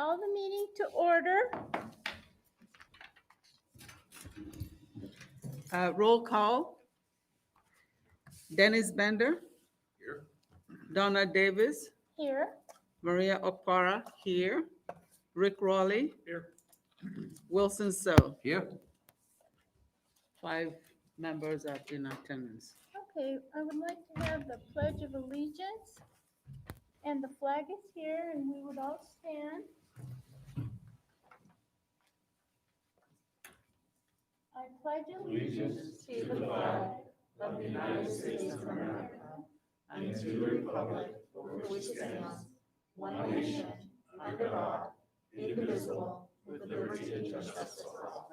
call the meeting to order. Roll call. Dennis Bender. Here. Donna Davis. Here. Maria Okpara here. Rick Raleigh. Here. Wilson So. Here. 5 members are in attendance. Okay, I would like to have the Pledge of Allegiance. And the flag is here, and we would all stand. I pledge allegiance to the flag of the United States of America and to the republic for which it stands, one nation, under God, indivisible, with liberty and justice for all.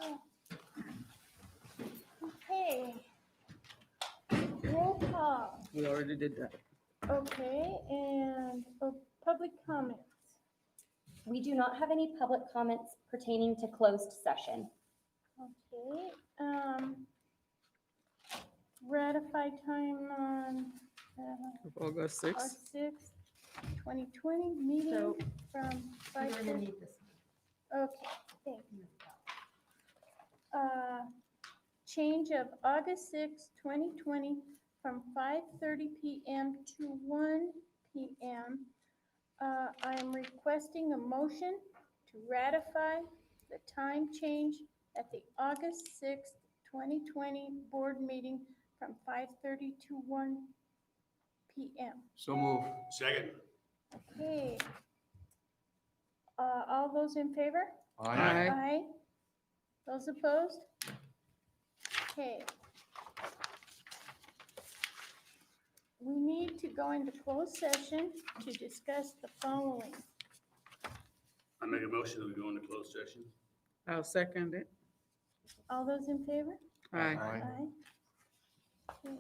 Okay. Roll call. We already did that. Okay, and public comments. We do not have any public comments pertaining to closed session. Okay, ratify time on August August 6th. 6th, 2020, meeting So, from 5:30. You're gonna need this Okay, thank you. Change of August 6th, 2020, from 5:30 PM to 1 PM. I am requesting a motion to ratify the time change at the August 6th, 2020 board meeting from 5:30 to 1 PM. So move. Second. Okay. All those in favor? Aye. Aye. Those opposed? Okay. We need to go into closed session to discuss the following. I make a motion that we go into closed session. I'll second it. All those in favor? Aye. Aye. Okay.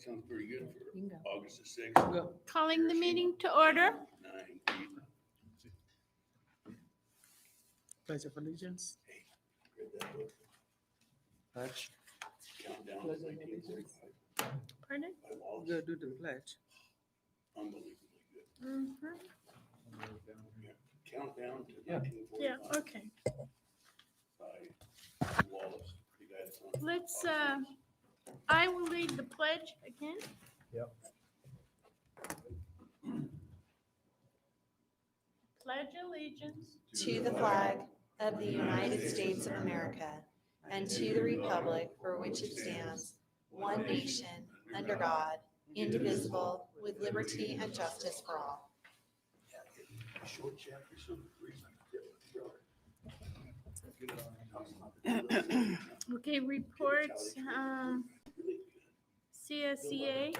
sounds pretty good for Bingo. August the sixth. Go. Calling the meeting to order. 9 Pledge of allegiance. Read that book. Pledge. Countdown to Pledge of 1945 Pardon? by Wallace. Go do the pledge. Unbelievably good. Mhm. Yeah. Countdown to Yeah. 1945 Yeah, okay. by Wallace. The guy that's on- Let's, I will lead the pledge again. Pledge allegiance to the flag of the United States of America and to the republic for which it stands, one nation, under God, indivisible, with liberty and justice for all. Short chapter, so the reason Okay, reports, CSEA,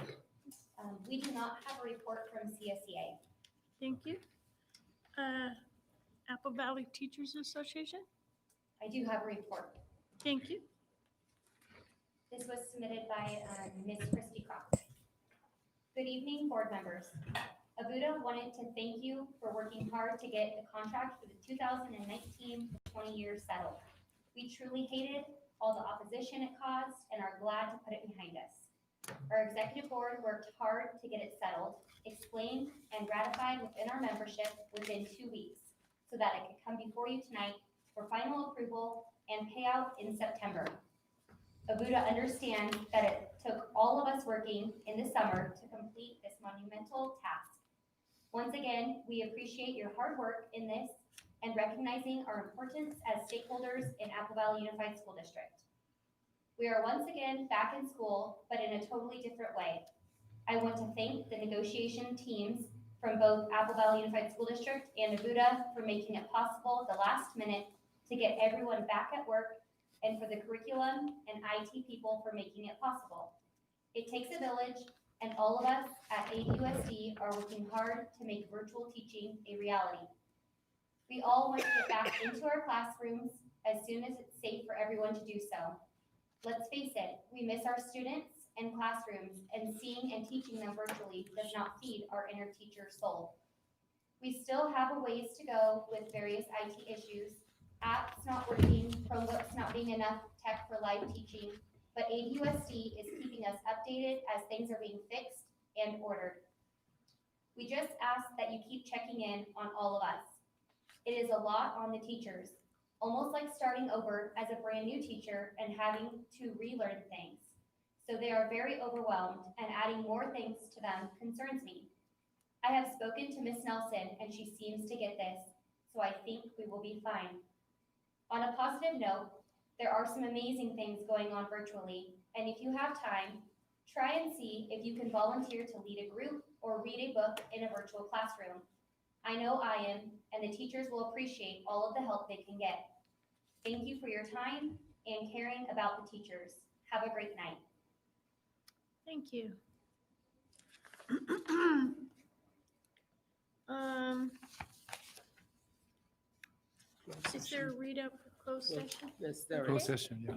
We do not have a report from CSEA. thank you. Apple Valley Teachers Association, I do have a report. thank you. This was submitted by Ms. Christy Croft. Good evening, board members. AVUSD wanted to thank you for working hard to get the contract for the 2019-20 year settled. We truly hated all the opposition it caused and are glad to put it behind us. Our executive board worked hard to get it settled, explained, and ratified within our membership within 2 weeks so that it could come before you tonight for final approval and payout in September. AVUSD understands that it took all of us working in the summer to complete this monumental task. Once again, we appreciate your hard work in this and recognizing our importance as stakeholders in Apple Valley Unified School District. We are once again back in school, but in a totally different way. I want to thank the negotiation teams from both Apple Valley Unified School District and AVUSD for making it possible at the last minute to get everyone back at work, and for the curriculum and IT people for making it possible. It takes a village, and all of us at AVUSD are working hard to make virtual teaching a reality. We all want to get back into our classrooms as soon as it's safe for everyone to do so. Let's face it, we miss our students and classrooms, and seeing and teaching them virtually does not feed our inner teacher soul. We still have a ways to go with various IT issues, apps not working, Chromebooks not being enough tech for live teaching, but AVUSD is keeping us updated as things are being fixed and ordered. We just ask that you keep checking in on all of us. It is a lot on the teachers, almost like starting over as a brand new teacher and having to relearn things. So they are very overwhelmed, and adding more things to them concerns me. I have spoken to Miss Nelson and she seems to get this, so I think we will be fine. On a positive note, there are some amazing things going on virtually, and if you have time, try and see if you can volunteer to lead a group or read a book in a virtual classroom. I know I am, and the teachers will appreciate all of the help they can get. Thank you for your time and caring about the teachers. Have a great night. Thank you. Is there a readout for closed session? Yes, there Closed is. session, yeah.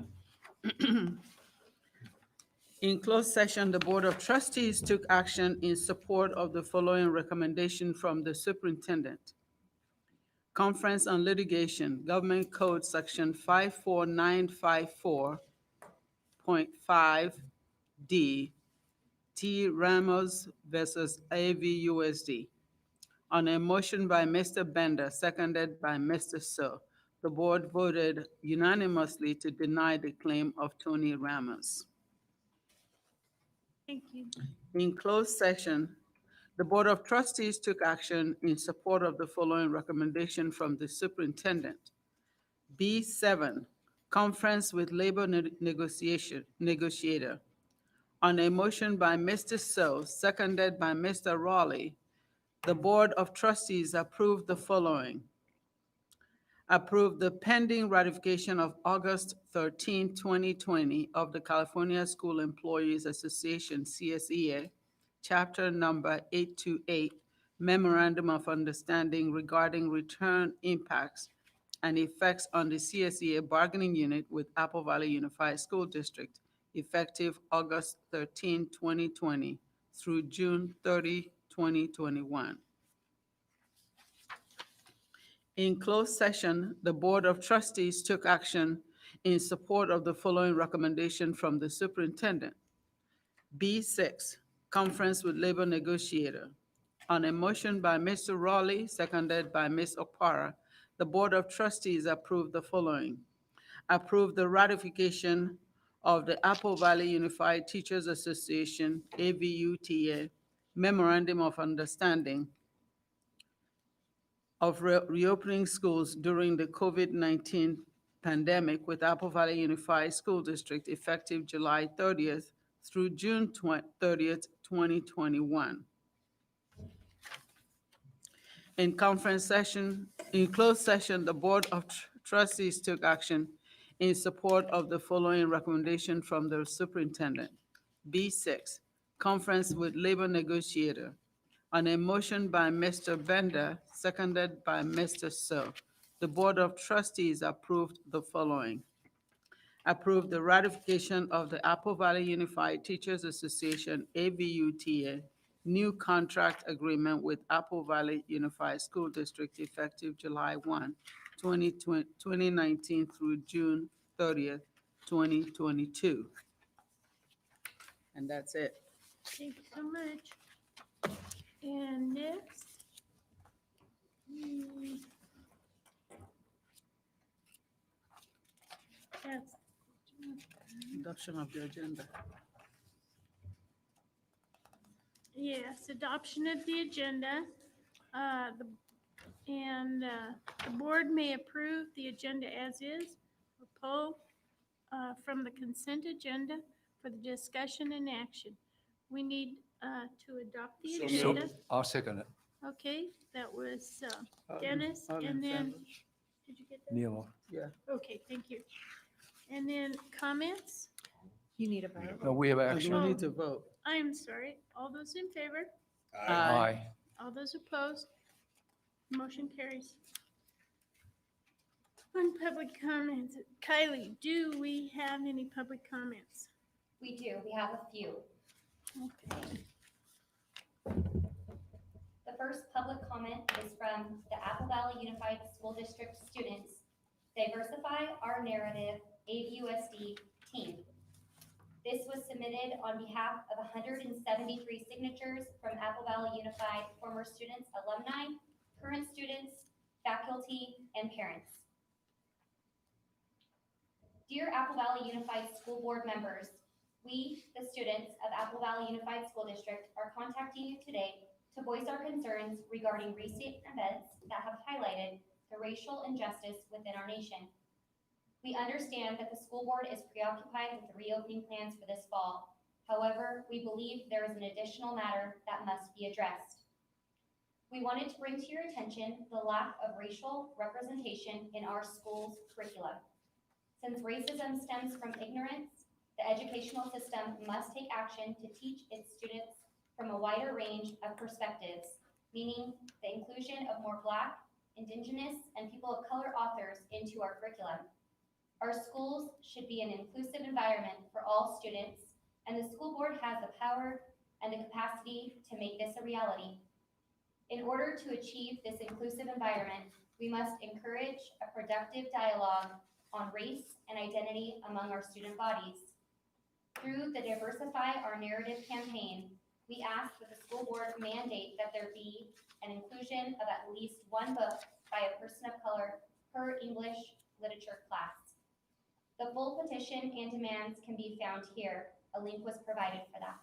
In closed session, the Board of Trustees took action in support of the following recommendation from the superintendent. Conference on Litigation, Government Code Section 54954.5D, T. Ramos versus AVUSD. On a motion by Mr. Bender, seconded by Mr. So, the board voted unanimously to deny the claim of Tony Ramos. Thank you. In closed session, the Board of Trustees took action in support of the following recommendation from the superintendent. B7, Conference with Labor Negotiator. On a motion by Mr. So, seconded by Mr. Raleigh, the Board of Trustees approved the following. Approve the pending ratification of August 13, 2020 of the California School Employees Association, CSEA, Chapter Number 828, Memorandum of Understanding regarding return impacts and effects on the CSEA bargaining unit with Apple Valley Unified School District effective August 13, 2020 through June 30, 2021. In closed session, the Board of Trustees took action in support of the following recommendation from the superintendent. B6, conference with labor negotiator. On a motion by Mr. Raleigh, seconded by Ms. Okpara, the Board of Trustees approved the following. Approve the ratification of the Apple Valley Unified Teachers Association, AVUTA, Memorandum of Understanding of reopening schools during the COVID-19 pandemic with Apple Valley Unified School District effective July 30th through June 30th, 2021. In closed session, the Board of Trustees took action in support of the following recommendation from the superintendent. B6, conference with labor negotiator. On a motion by Mr. Bender, seconded by Mr. So, the Board of Trustees approved the following. Approved the ratification of the Apple Valley Unified Teachers Association, AVUTA, new contract agreement with Apple Valley Unified School District effective July 1, 2019 through June 30th, 2022. And that's it. Thank you so much. And next. That's, Adoption of the agenda. yes, adoption of the agenda. The board may approve the agenda as is or pull from the consent agenda for the discussion and action. We need to adopt the So agenda. moved. I'll second it. Okay, that was Dennis, All in and then, favor? did you get that? Neil, Yeah. Okay, thank you. And then comments? You need a vote. no, we have We action. need to vote. I am sorry. All those in favor? Aye. Aye. All those opposed? Motion carries. On public comments, Kylie, do we have any public comments? We do, we have a few. Okay. The first public comment is from the Apple Valley Unified School District students. Diversify Our Narrative AVUSD team. This was submitted on behalf of 173 signatures from Apple Valley Unified former students, alumni, current students, faculty, and parents. Dear Apple Valley Unified School Board members, we, the students of Apple Valley Unified School District, are contacting you today to voice our concerns regarding recent events that have highlighted the racial injustice within our nation. We understand that the school board is preoccupied with the reopening plans for this fall. However, we believe there is an additional matter that must be addressed. We wanted to bring to your attention the lack of racial representation in our school's curriculum. Since racism stems from ignorance, the educational system must take action to teach its students from a wider range of perspectives, meaning the inclusion of more Black, Indigenous, and people of color authors into our curriculum. Our schools should be an inclusive environment for all students, and the school board has the power and the capacity to make this a reality. In order to achieve this inclusive environment, we must encourage a productive dialogue on race and identity among our student bodies. Through the Diversify Our Narrative campaign, we ask that the school board mandate that there be an inclusion of at least one book by a person of color per English literature class. The full petition and demands can be found here. A link was provided for that.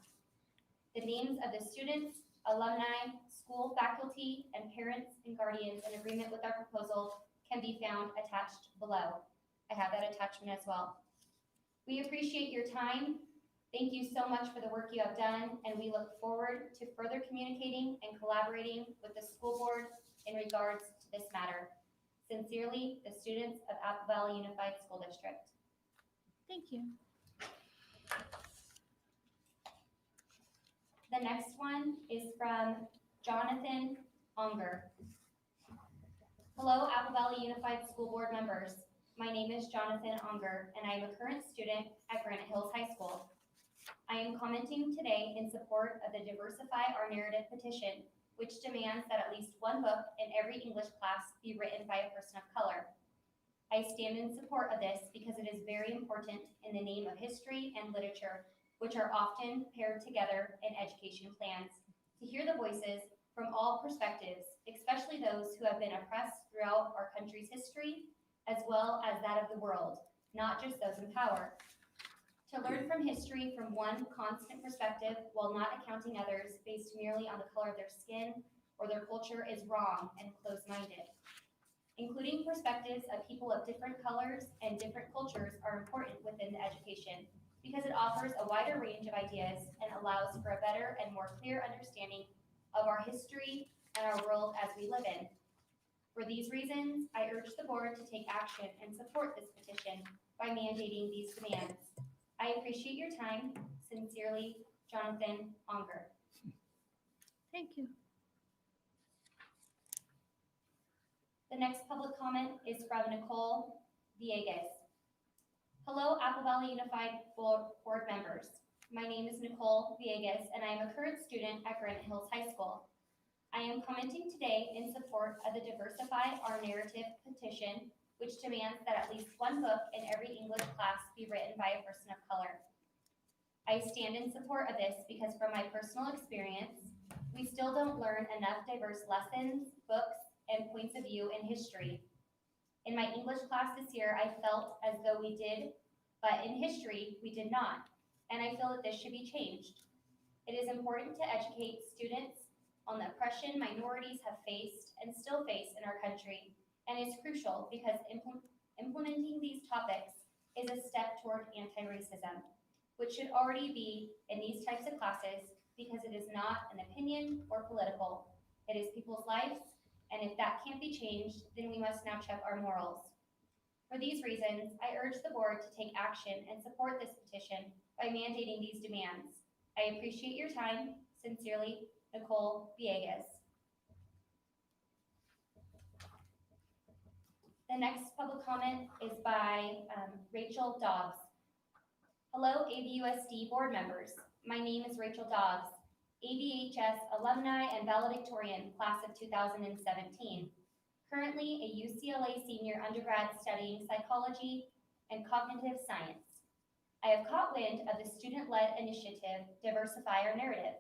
The names of the students, alumni, school faculty, and parents and guardians in agreement with our proposal can be found attached below. I have that attachment as well. We appreciate your time. Thank you so much for the work you have done, and we look forward to further communicating and collaborating with the school board in regards to this matter. Sincerely, the students of Apple Valley Unified School District. Thank you. The next one is from Jonathan Unger. Hello, Apple Valley Unified School Board members. My name is Jonathan Unger, and I am a current student at Granite Hills High School. I am commenting today in support of the Diversify Our Narrative petition, which demands that at least one book in every English class be written by a person of color. I stand in support of this because it is very important in the name of history and literature, which are often paired together in education plans, to hear the voices from all perspectives, especially those who have been oppressed throughout our country's history, as well as that of the world, not just those in power. To learn from history from one constant perspective while not accounting others based merely on the color of their skin or their culture is wrong and closed-minded. Including perspectives of people of different colors and different cultures are important within the education because it offers a wider range of ideas and allows for a better and more clear understanding of our history and our world as we live in. For these reasons, I urge the board to take action and support this petition by mandating these demands. I appreciate your time. Sincerely, Jonathan Unger. Thank you. The next public comment is from Nicole Villegas. Hello, Apple Valley Unified Board members. My name is Nicole Villegas, and I am a current student at Granite Hills High School. I am commenting today in support of the Diversify Our Narrative petition, which demands that at least one book in every English class be written by a person of color. I stand in support of this because from my personal experience, we still don't learn enough diverse lessons, books, and points of view in history. In my English class this year, I felt as though we did, but in history, we did not, and I feel that this should be changed. It is important to educate students on the oppression minorities have faced and still face in our country, and is crucial because implementing these topics is a step toward anti-racism, which should already be in these types of classes because it is not an opinion or political. It is people's lives, and if that can't be changed, then we must now check our morals. For these reasons, I urge the board to take action and support this petition by mandating these demands. I appreciate your time. Sincerely, Nicole Villegas. The next public comment is by Rachel Dobbs. Hello, AVUSD board members. My name is Rachel Dobbs, AVHS alumni and valedictorian, class of 2017. Currently a UCLA senior undergrad studying psychology and cognitive science. I have caught wind of the student-led initiative, Diversify Our Narrative.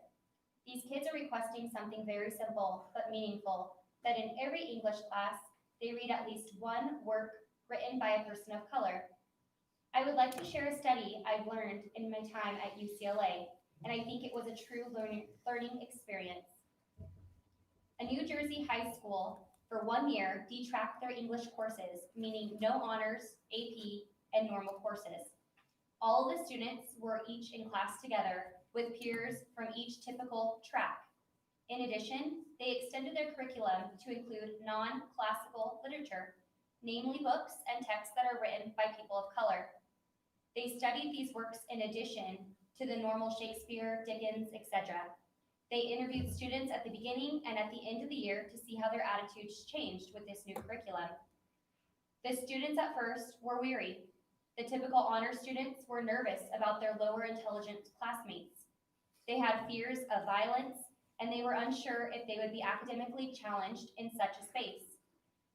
These kids are requesting something very simple but meaningful, that in every English class, they read at least one work written by a person of color. I would like to share a study I've learned in my time at UCLA, and I think it was a true learning experience. A New Jersey high school for 1 year detracked their English courses, meaning no honors, AP, and normal courses. All of the students were each in class together with peers from each typical track. In addition, they extended their curriculum to include non-classical literature, namely books and texts that are written by people of color. They studied these works in addition to the normal Shakespeare, Dickens, etc. They interviewed students at the beginning and at the end of the year to see how their attitudes changed with this new curriculum. The students at first were weary. The typical honor students were nervous about their lower intelligence classmates. They had fears of violence, and they were unsure if they would be academically challenged in such a space.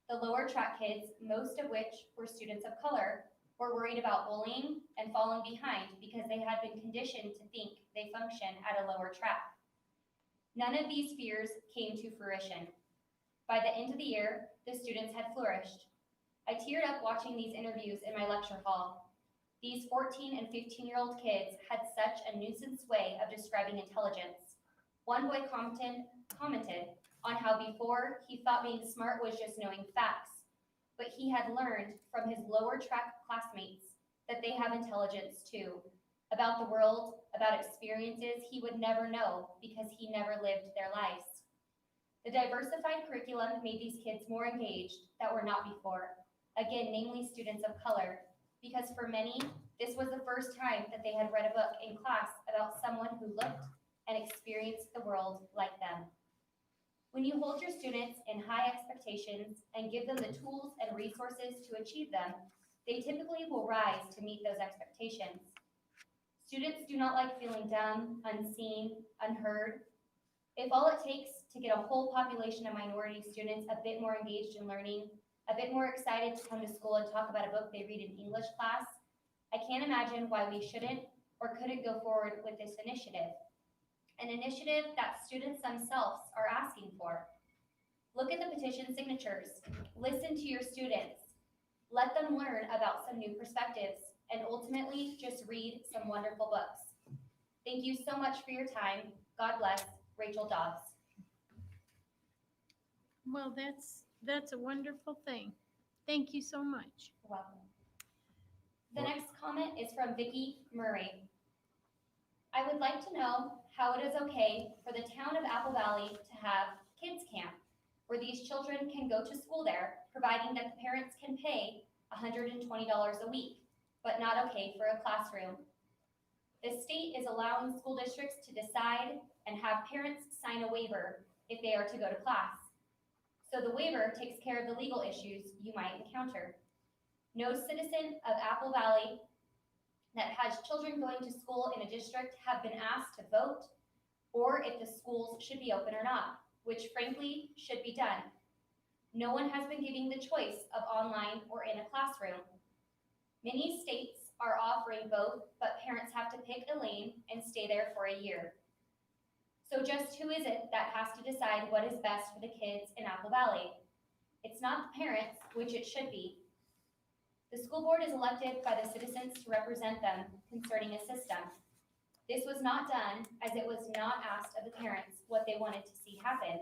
The lower track kids, most of which were students of color, were worried about bullying and falling behind because they had been conditioned to think they function at a lower track. None of these fears came to fruition. By the end of the year, the students had flourished. I teared up watching these interviews in my lecture hall. These 14 and 15-year-old kids had such a nuisance way of describing intelligence. One boy commented on how before he thought being smart was just knowing facts, but he had learned from his lower track classmates that they have intelligence too, about the world, about experiences he would never know because he never lived their lives. The diversified curriculum made these kids more engaged that were not before, again, namely students of color, because for many, this was the first time that they had read a book in class about someone who looked and experienced the world like them. When you hold your students in high expectations and give them the tools and resources to achieve them, They typically will rise to meet those expectations. Students do not like feeling dumb, unseen, unheard. If all it takes to get a whole population of minority students a bit more engaged in learning, a bit more excited to come to school and talk about a book they read in English class, I can't imagine why we shouldn't or couldn't go forward with this initiative. An initiative that students themselves are asking for. Look at the petition signatures, listen to your students, let them learn about some new perspectives, and ultimately just read some wonderful books. Thank you so much for your time. God bless, Rachel Dobbs. Well, that's a wonderful thing. Thank you so much. You're welcome. The next comment is from Vicki Murray. I would like to know how it is okay for the town of Apple Valley to have kids camp, where these children can go to school there, providing that the parents can pay $120 a week, but not okay for a classroom. The state is allowing school districts to decide and have parents sign a waiver if they are to go to class. So the waiver takes care of the legal issues you might encounter. No citizen of Apple Valley that has children going to school in a district have been asked to vote or if the schools should be open or not, which frankly should be done. No one has been giving the choice of online or in a classroom. Many states are offering both, but parents have to pick a lane and stay there for a year. So just who is it that has to decide what is best for the kids in Apple Valley? It's not the parents, which it should be. The school board is elected by the citizens to represent them concerning a system. This was not done as it was not asked of the parents what they wanted to see happen.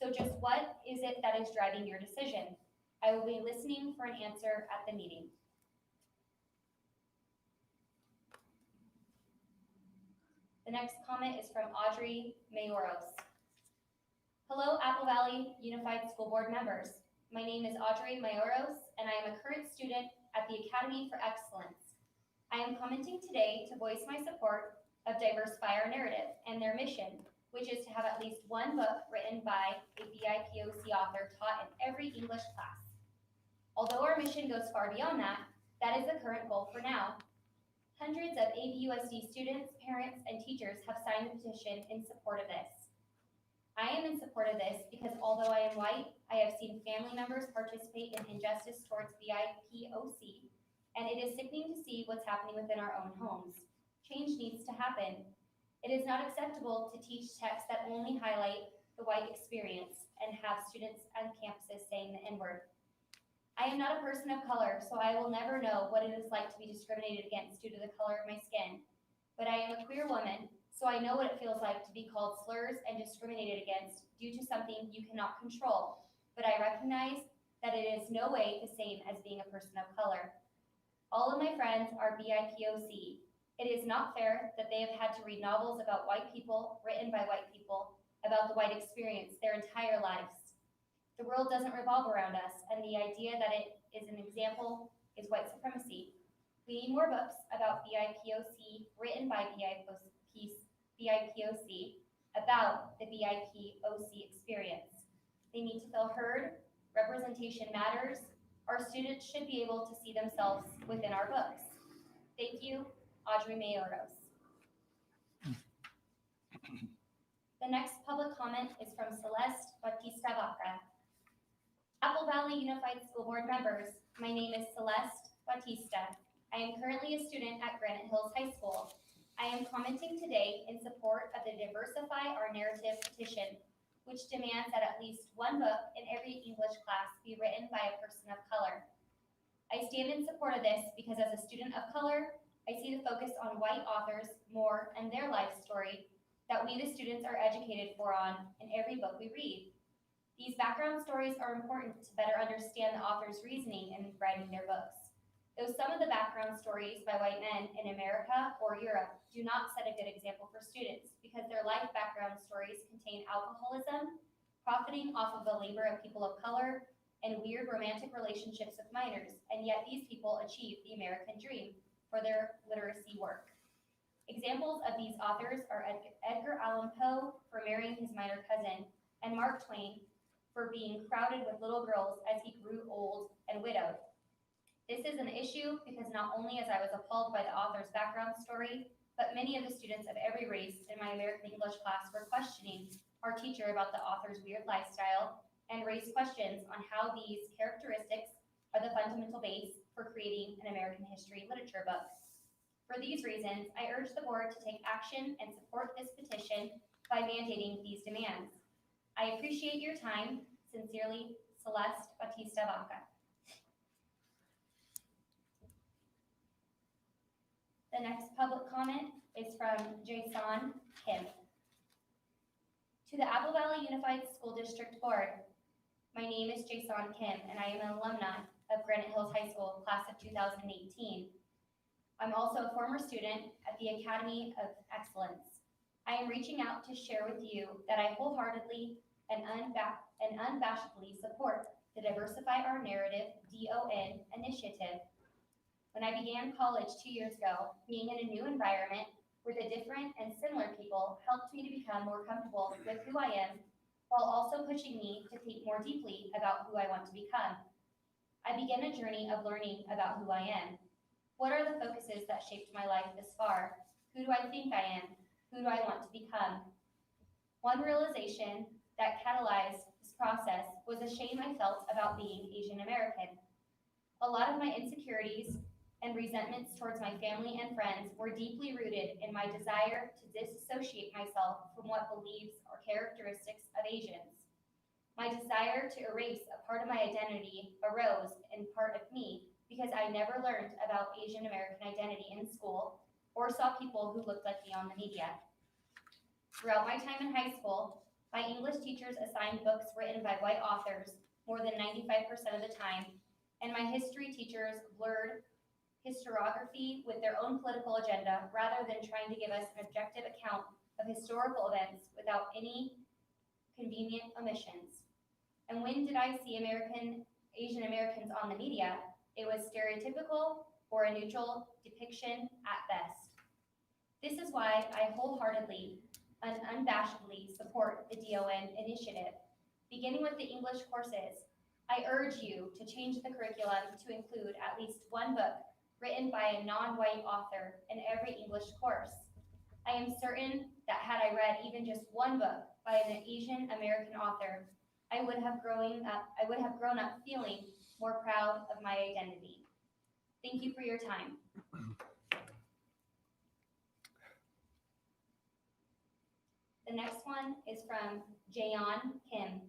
So just what is it that is driving your decision? I will be listening for an answer at the meeting. The next comment is from Audrey Mayoros. Hello, Apple Valley Unified School Board members. My name is Audrey Mayoros, and I am a current student at the Academy for Excellence. I am commenting today to voice my support of Diversify Our Narrative and their mission, which is to have at least one book written by a BIPOC author taught in every English class. Although our mission goes far beyond that, that is the current goal for now. Hundreds of AVUSD students, parents, and teachers have signed the petition in support of this. I am in support of this because although I am white, I have seen family members participate in injustice towards BIPOC, and it is sickening to see what's happening within our own homes. Change needs to happen. It is not acceptable to teach texts that only highlight the white experience and have students on campuses saying the N-word. I am not a person of color, so I will never know what it is like to be discriminated against due to the color of my skin. But I am a queer woman, so I know what it feels like to be called slurs and discriminated against due to something you cannot control. But I recognize that it is no way the same as being a person of color. All of my friends are BIPOC. It is not fair that they have had to read novels about white people, written by white people, about the white experience their entire lives. The world doesn't revolve around us, and the idea that it is an example is white supremacy. We need more books about BIPOC, written by BIPOC, about the BIPOC experience. They need to feel heard, representation matters, our students should be able to see themselves within our books. Thank you, Audrey Mayoros. The next public comment is from Celeste Batista Vaca. Apple Valley Unified School Board members, my name is Celeste Batista. I am currently a student at Granite Hills High School. I am commenting today in support of the Diversify Our Narrative petition, which demands that at least one book in every English class be written by a person of color. I stand in support of this because as a student of color, I see the focus on white authors more and their life story that we the students are educated for on in every book we read. These background stories are important to better understand the author's reasoning in writing their books. Though some of the background stories by white men in America or Europe do not set a good example for students because their life background stories contain alcoholism, profiting off of the labor of people of color, and weird romantic relationships with minors, and yet these people achieve the American dream for their literacy work. Examples of these authors are Edgar Allan Poe for marrying his minor cousin, and Mark Twain for being crowded with little girls as he grew old and widowed. This is an issue because not only as I was appalled by the author's background story, but many of the students of every race in my American English class were questioning our teacher about the author's weird lifestyle and raised questions on how these characteristics are the fundamental base for creating an American history literature book. For these reasons, I urge the board to take action and support this petition by mandating these demands. I appreciate your time. Sincerely, Celeste Batista Vaca. The next public comment is from Jason Kim. To the Apple Valley Unified School District Board, my name is Jason Kim, and I am an alumni of Granite Hills High School, class of 2018. I'm also a former student at the Academy of Excellence. I am reaching out to share with you that I wholeheartedly and unabashedly support the Diversify Our Narrative DON initiative. When I began college 2 years ago, being in a new environment where the different and similar people helped me to become more comfortable with who I am, while also pushing me to think more deeply about who I want to become. I began a journey of learning about who I am. What are the focuses that shaped my life this far? Who do I think I am? Who do I want to become? One realization that catalyzed this process was the shame I felt about being Asian American. A lot of my insecurities and resentments towards my family and friends were deeply rooted in my desire to disassociate myself from what beliefs or characteristics of Asians. My desire to erase a part of my identity arose in part of me because I never learned about Asian American identity in school or saw people who looked like me on the media. Throughout my time in high school, my English teachers assigned books written by white authors more than 95% of the time, and my history teachers blurred historiography with their own political agenda rather than trying to give us an objective account of historical events without any convenient omissions. And when did I see Asian Americans on the media? It was stereotypical or a neutral depiction at best. This is why I wholeheartedly and unabashedly support the DON initiative. Beginning with the English courses, I urge you to change the curriculum to include at least one book written by a non-white author in every English course. I am certain that had I read even just one book by an Asian American author, I would have grown up feeling more proud of my identity. Thank you for your time. The next one is from Jayon Kim.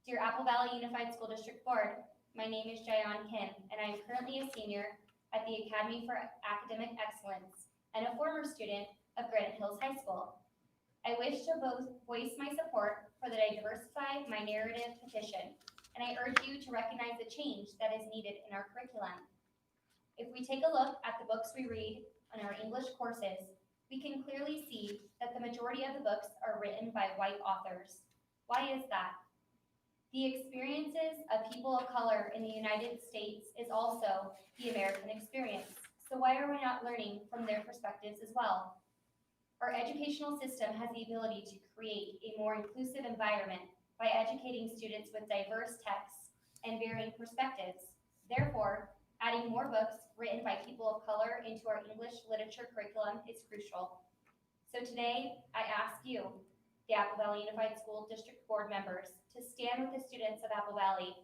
Dear Apple Valley Unified School District Board, my name is Jayon Kim, and I am currently a senior at the Academy for Academic Excellence and a former student of Granite Hills High School. I wish to both voice my support for the Diversify My Narrative petition, and I urge you to recognize the change that is needed in our curriculum. If we take a look at the books we read on our English courses, we can clearly see that the majority of the books are written by white authors. Why is that? The experiences of people of color in the United States is also the American experience. So why are we not learning from their perspectives as well? Our educational system has the ability to create a more inclusive environment by educating students with diverse texts and varying perspectives. Therefore, adding more books written by people of color into our English literature curriculum is crucial. So today, I ask you, the Apple Valley Unified School District Board members, to stand with the students of Apple Valley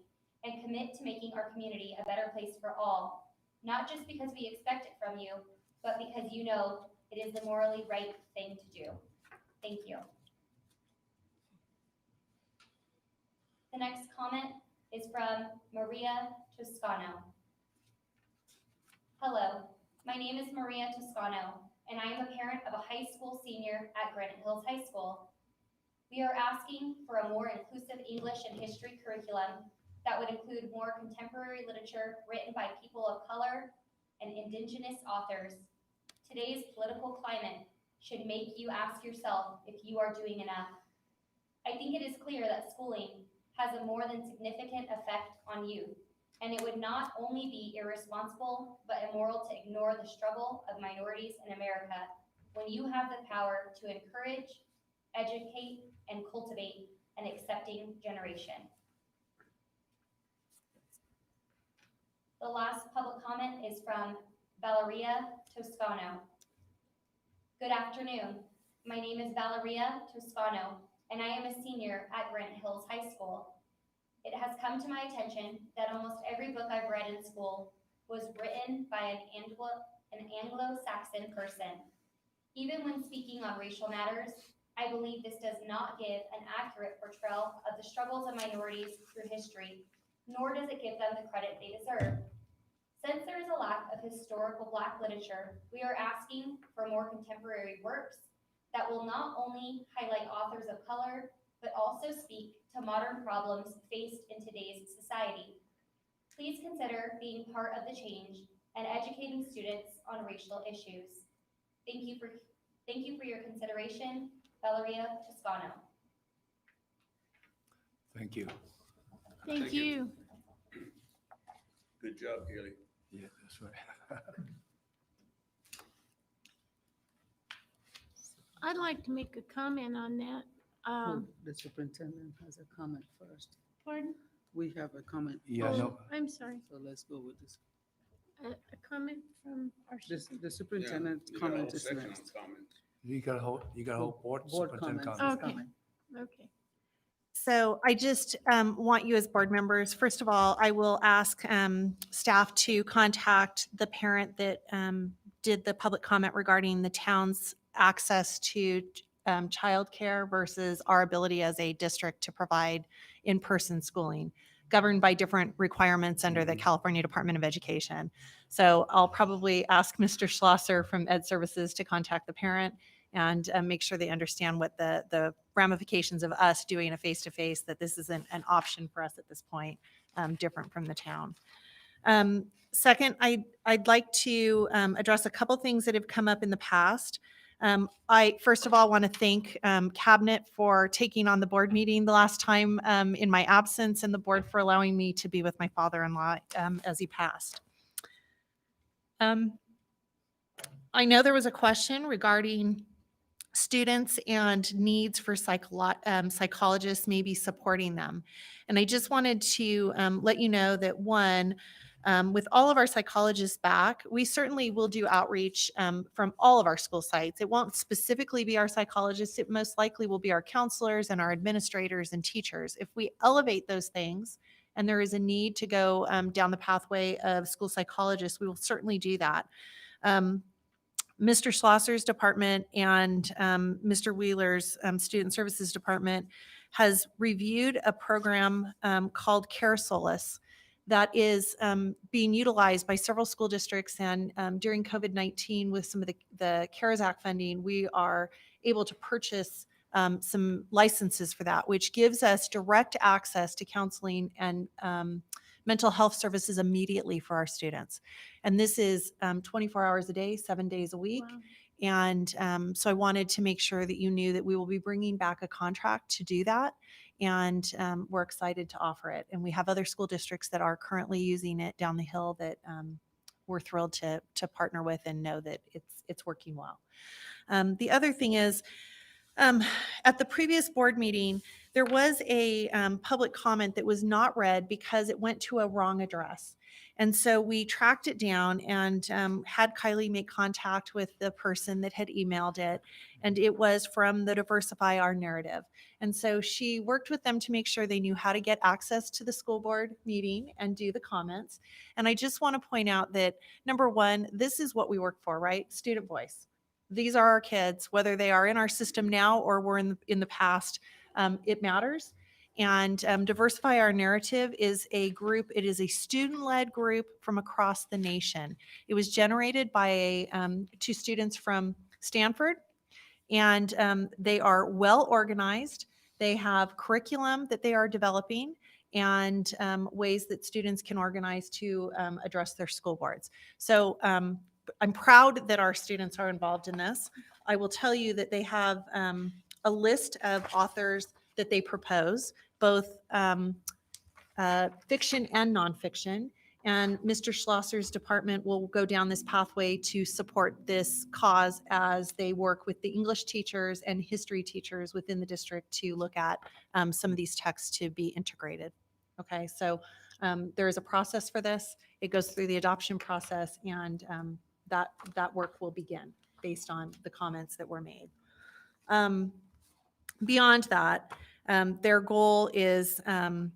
and commit to making our community a better place for all, not just because we expect it from you, but because you know it is the morally right thing to do. Thank you. The next comment is from Maria Toscano. Hello, my name is Maria Toscano, and I am a parent of a high school senior at Granite Hills High School. We are asking for a more inclusive English and history curriculum that would include more contemporary literature written by people of color and indigenous authors. Today's political climate should make you ask yourself if you are doing enough. I think it is clear that schooling has a more than significant effect on youth, and it would not only be irresponsible, but immoral to ignore the struggle of minorities in America when you have the power to encourage, educate, and cultivate an accepting generation. The last public comment is from Valeria Toscano. Good afternoon. My name is Valeria Toscano, and I am a senior at Grant Hills High School. It has come to my attention that almost every book I've read in school was written by an Anglo-Saxon person. Even when speaking on racial matters, I believe this does not give an accurate portrayal of the struggles of minorities through history, nor does it give them the credit they deserve. Since there is a lack of historical Black literature, we are asking for more contemporary works that will not only highlight authors of color, but also speak to modern problems faced in today's society. Please consider being part of the change and educating students on racial issues. Thank you for your consideration, Valeria Toscano. Thank you. Thank Thank you. you. Good job, Haley. Yeah, that's right. I'd like to make a comment on that. The superintendent has a comment first. Pardon? We have a comment. Yeah, Oh, no, I'm sorry. So let's go with this. A comment from our. The superintendent You got a whole comment is section on next. comments. you got a whole board Board superintendent comments. comment. Okay. Comment. Okay. So I just want you as board members, first of all, I will ask staff to contact the parent that did the public comment regarding the town's access to childcare versus our ability as a district to provide in-person schooling, governed by different requirements under the California Department of Education. So I'll probably ask Mr. Schlosser from Ed Services to contact the parent and make sure they understand what the ramifications of us doing a face-to-face, that this isn't an option for us at this point, different from the town. Second, I'd like to address a couple things that have come up in the past. I, first of all, want to thank Cabinet for taking on the board meeting the last time in my absence, and the board for allowing me to be with my father-in-law as he passed. I know there was a question regarding students and needs for psychologists maybe supporting them. And I just wanted to let you know that with all of our psychologists back, we certainly will do outreach from all of our school sites. It won't specifically be our psychologists. It most likely will be our counselors and our administrators and teachers. If we elevate those things and there is a need to go down the pathway of school psychologists, we will certainly do that. Mr. Schlosser's department and Mr. Wheeler's student services department has reviewed a program called Care Solace that is being utilized by several school districts. And during COVID-19, with some of the CARES Act funding, we are able to purchase some licenses for that, which gives us direct access to counseling and mental health services immediately for our students. And this is 24 hours a day, 7 days a week. Wow. And so I wanted to make sure that you knew that we will be bringing back a contract to do that. And we're excited to offer it. And we have other school districts that are currently using it down the hill that we're thrilled to partner with and know that it's working well. The other thing is, at the previous board meeting, there was a public comment that was not read because it went to a wrong address. And so we tracked it down and had Kylie make contact with the person that had emailed it. And it was from the Diversify Our Narrative. And so she worked with them to make sure they knew how to get access to the school board meeting and do the comments. And I just want to point out that, number one, this is what we work for, right? Student voice. These are our kids, whether they are in our system now or were in the past, it matters. And Diversify Our Narrative is a group, it is a student-led group from across the nation. It was generated by two students from Stanford, and they are well organized. They have curriculum that they are developing and ways that students can organize to address their school boards. So I'm proud that our students are involved in this. I will tell you that they have a list of authors that they propose, both fiction and nonfiction. And Mr. Schlosser's department will go down this pathway to support this cause as they work with the English teachers and history teachers within the district to look at some of these texts to be integrated. Okay, so There is a process for this. It goes through the adoption process, and that work will begin based on the comments that were made. Beyond that, their goal is to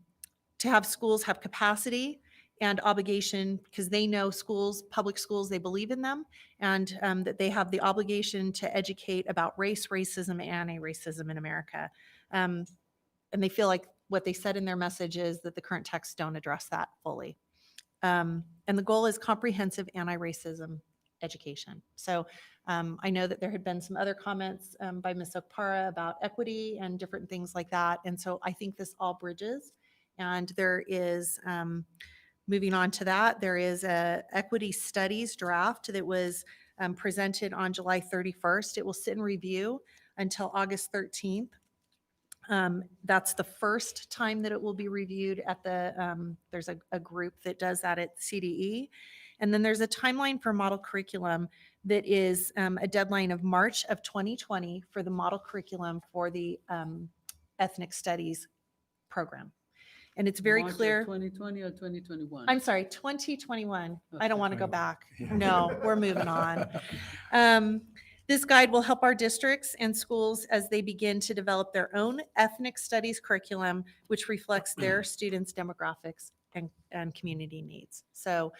have schools have capacity and obligation, because they know schools, public schools, they believe in them, and that they have the obligation to educate about race, racism, and anti-racism in America. And they feel like what they said in their message is that the current texts don't address that fully. And the goal is comprehensive anti-racism education. So I know that there had been some other comments by Ms. Okpara about equity and different things like that. And so I think this all bridges. And there is, moving on to that, there is a equity studies draft that was presented on July 31st. It will sit in review until August 13th. That's the first time that it will be reviewed at the, there's a group that does that at CDE. And then there's a timeline for model curriculum that is a deadline of March of 2020 for the model curriculum for the ethnic studies program. And it's very March of clear. 2020 or 2021? I'm sorry, 2021. I don't want to go 21. back. Yeah. No, we're moving on. This guide will help our districts and schools as they begin to develop their own ethnic studies curriculum, which reflects their students' demographics and community needs. So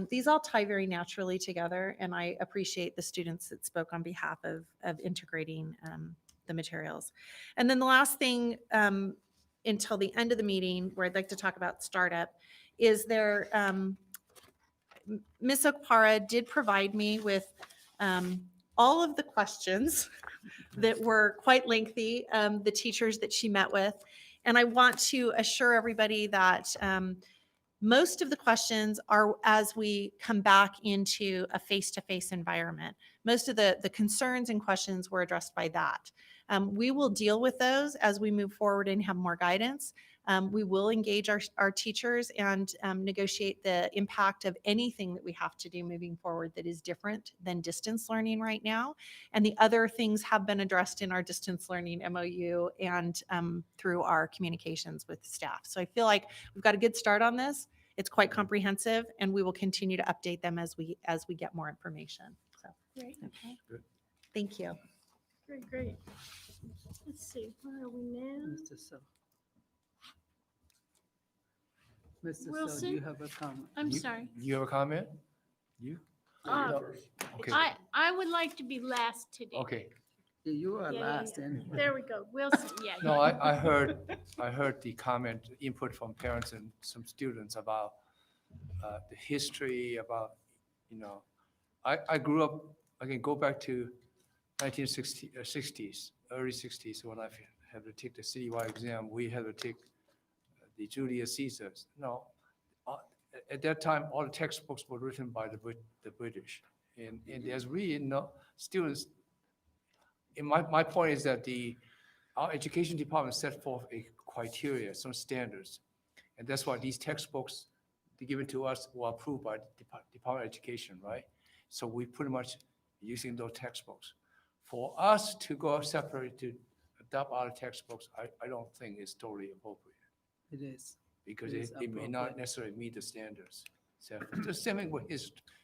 these all tie very naturally together, and I appreciate the students that spoke on behalf of integrating the materials. And then the last thing, until the end of the meeting, where I'd like to talk about startup, is there, Ms. Okpara did provide me with all of the questions that were quite lengthy, the teachers that she met with. And I want to assure everybody that most of the questions are as we come back into a face-to-face environment. Most of the concerns and questions were addressed by that. We will deal with those as we move forward and have more guidance. We will engage our teachers and negotiate the impact of anything that we have to do moving forward that is different than distance learning right now. And the other things have been addressed in our distance learning MOU and through our communications with staff. So I feel like we've got a good start on this. It's quite comprehensive, and we will continue to update them as we get more information. So, Great, okay. Good. Thank you. great, great. Let's see, where are we now? Mr. So. Mr. So, do Wilson? you have a comment? I'm You- sorry. You have a comment? You? Uh, Okay, I would like to be last today. okay. Yeah, you are Yeah, last yeah. anyway. There we go, Wilson, yeah. No, I heard the comment, input from parents and some students about the history, about, I grew up, I can go back to 1960s, early 60s, when I had to take the citywide exam. We had to take the Julius Caesars. No, at that time, all the textbooks were written by the British. And there's really no students. And my point is that our education department set forth a criteria, some standards. And that's why these textbooks given to us were approved by the Department of Education, right? So we pretty much using those textbooks. For us to go separate to adopt other textbooks, I don't think is totally appropriate, It is. because It is it may not appropriate. necessarily meet the standards. So the same thing with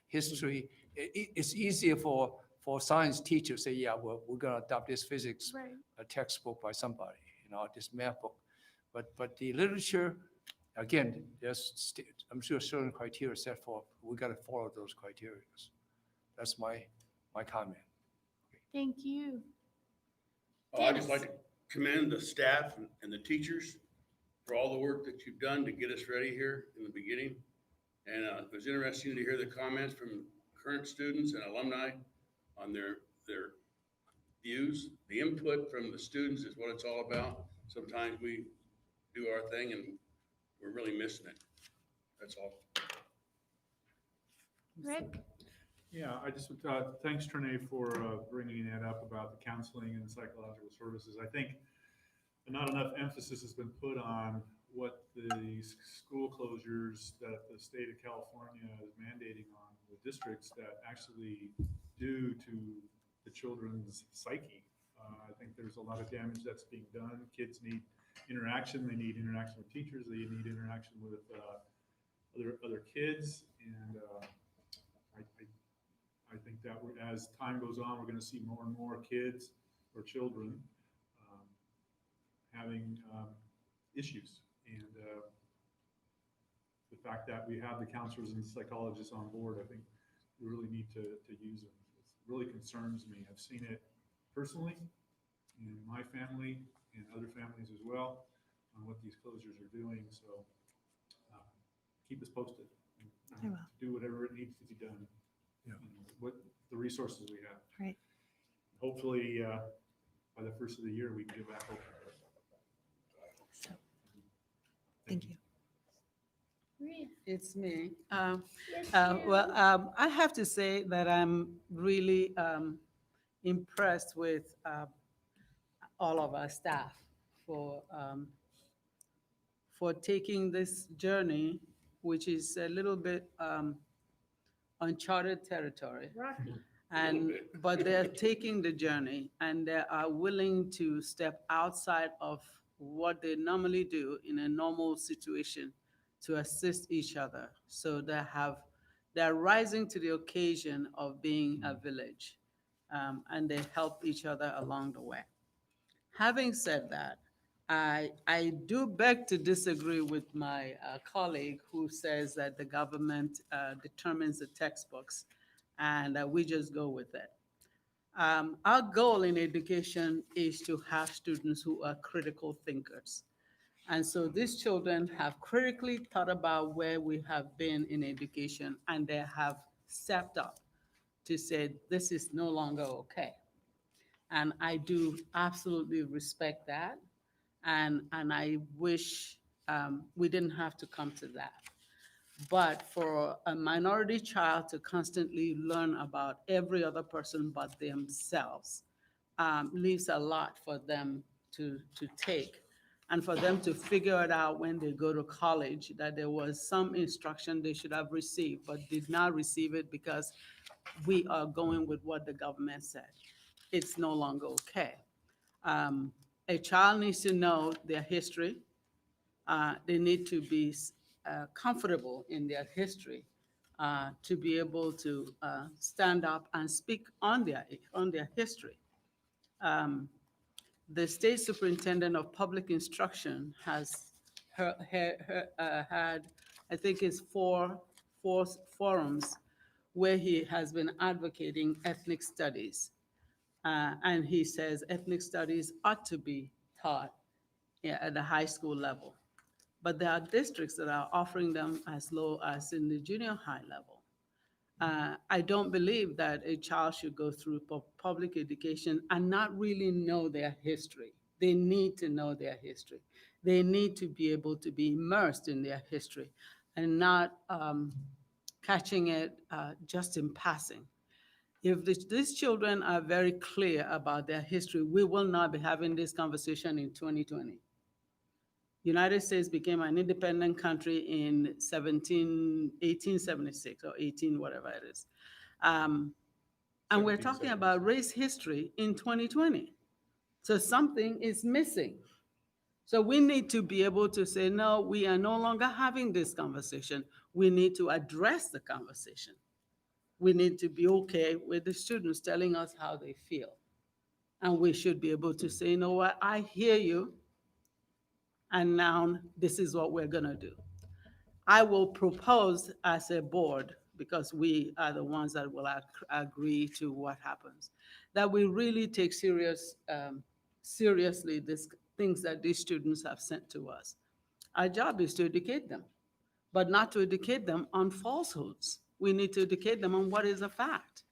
history. It's easier for science teachers to say, yeah, we're gonna adopt this physics Right, a textbook by somebody, this math book. But the literature, again, I'm sure certain criteria set forth. We got to follow those criteria. That's my comment. thank you. I'd just like to commend the staff and the teachers for all the work that you've done to get us ready here in the beginning. And it was interesting to hear the comments from current students and alumni on their views. The input from the students is what it's all about. Sometimes we do our thing and we're really missing it. That's all. Rick? Yeah, I just, thanks Trinae for bringing that up about the counseling and psychological services. I think not enough emphasis has been put on what the school closures that the state of California is mandating on the districts that actually do to the children's psyche. I think there's a lot of damage that's being done. Kids need interaction. They need interaction with teachers. They need interaction with other kids. And I think that as time goes on, we're going to see more and more kids or children having issues. And the fact that we have the counselors and psychologists on board, I think we really need to use them. It really concerns me. I've seen it personally in my family and other families as well on what these closures are doing. So keep us posted. I will. Do whatever it needs to be done. Yeah. What the resources we have. Right. Hopefully, by the first of the year, we can get back open. So, thank you. Maria? It's me. Yes, Well, ma'am. I have to say that I'm really impressed with all of our staff for taking this journey, which is a little bit uncharted territory. Rocky. And, bit. but they're taking the journey and they are willing to step outside of what they normally do in a normal situation to assist each other. So they're rising to the occasion of being a village, and they help each other along the way. Having said that, I do beg to disagree with my colleague who says that the government determines the textbooks and we just go with it. Our goal in education is to have students who are critical thinkers. And so these children have critically thought about where we have been in education, and they have stepped up to say, this is no longer okay. And I do absolutely respect that. And I wish we didn't have to come to that. But for a minority child to constantly learn about every other person but themselves leaves a lot for them to take. And for them to figure it out when they go to college, that there was some instruction they should have received, but did not receive it because we are going with what the government said. It's no longer okay. A child needs to know their history. They need to be comfortable in their history to be able to stand up and speak on their history. The state superintendent of public instruction has had, I think it's four forums where he has been advocating ethnic studies. And he says ethnic studies ought to be taught at the high school level. But there are districts that are offering them as low as in the junior high level. I don't believe that a child should go through public education and not really know their history. They need to know their history. They need to be able to be immersed in their history and not catching it just in passing. If these children are very clear about their history, we will not be having this conversation in 2020. United States became an independent country in 1876 or 18, whatever it is. And we're talking about race history in 2020. So something is missing. So we need to be able to say, no, we are no longer having this conversation. We need to address the conversation. We need to be okay with the students telling us how they feel. And we should be able to say, you know what, I hear you. And now this is what we're gonna do. I will propose as a board, because we are the ones that will agree to what happens, that we really take seriously these things that these students have sent to us. Our job is to educate them, but not to educate them on falsehoods. We need to educate them on what is a fact.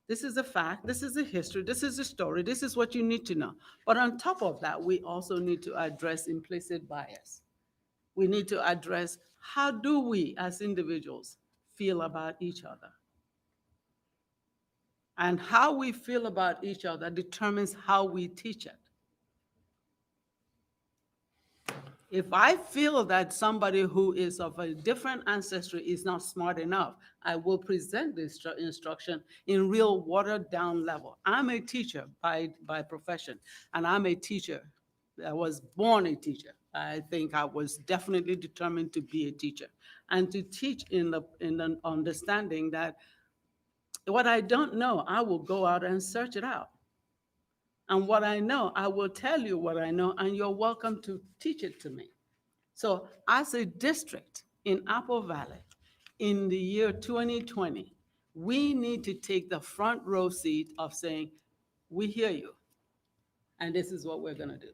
This is a fact, this is a history, this is a story, this is what you need to know. But on top of that, we also need to address implicit bias. We need to address how do we as individuals feel about each other. And how we feel about each other determines how we teach it. If I feel that somebody who is of a different ancestry is not smart enough, I will present the instruction in real watered down level. I'm a teacher by profession, and I'm a teacher. I was born a teacher. I think I was definitely determined to be a teacher and to teach in the understanding that what I don't know, I will go out and search it out. And what I know, I will tell you what I know, and you're welcome to teach it to me. So as a district in Apple Valley, in the year 2020, we need to take the front row seat of saying, we hear you, and this is what we're gonna do.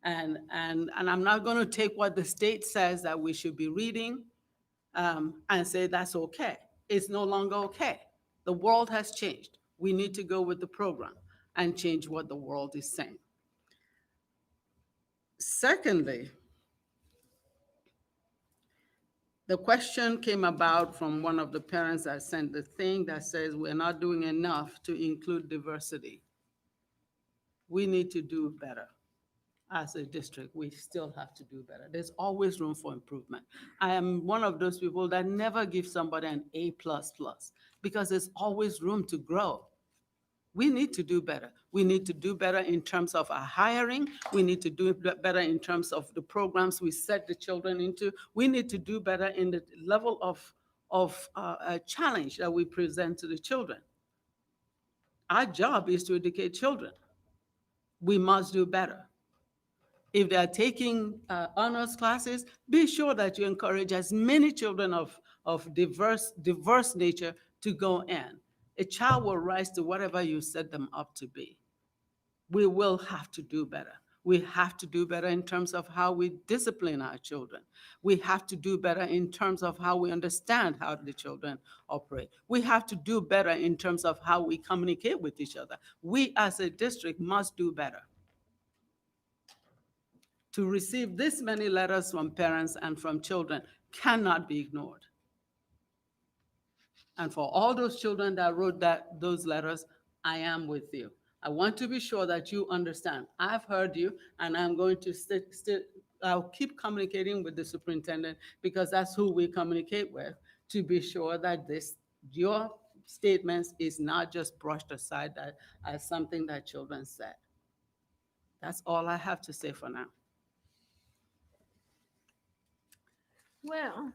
And I'm not gonna take what the state says that we should be reading and say that's okay. It's no longer okay. The world has changed. We need to go with the program and change what the world is saying. Secondly, the question came about from one of the parents that sent the thing that says we're not doing enough to include diversity. We need to do better. As a district, we still have to do better. There's always room for improvement. I am one of those people that never give somebody an A++, because there's always room to grow. We need to do better. We need to do better in terms of our hiring. We need to do better in terms of the programs we set the children into. We need to do better in the level of challenge that we present to the children. Our job is to educate children. We must do better. If they are taking honors classes, be sure that you encourage as many children of diverse nature to go in. A child will rise to whatever you set them up to be. We will have to do better. We have to do better in terms of how we discipline our children. We have to do better in terms of how we understand how the children operate. We have to do better in terms of how we communicate with each other. We as a district must do better. To receive this many letters from parents and from children cannot be ignored. And for all those children that wrote those letters, I am with you. I want to be sure that you understand. I've heard you, and I'm going to I'll keep communicating with the superintendent, because that's who we communicate with, to be sure that your statements is not just brushed aside as something that children said. That's all I have to say for now. Well,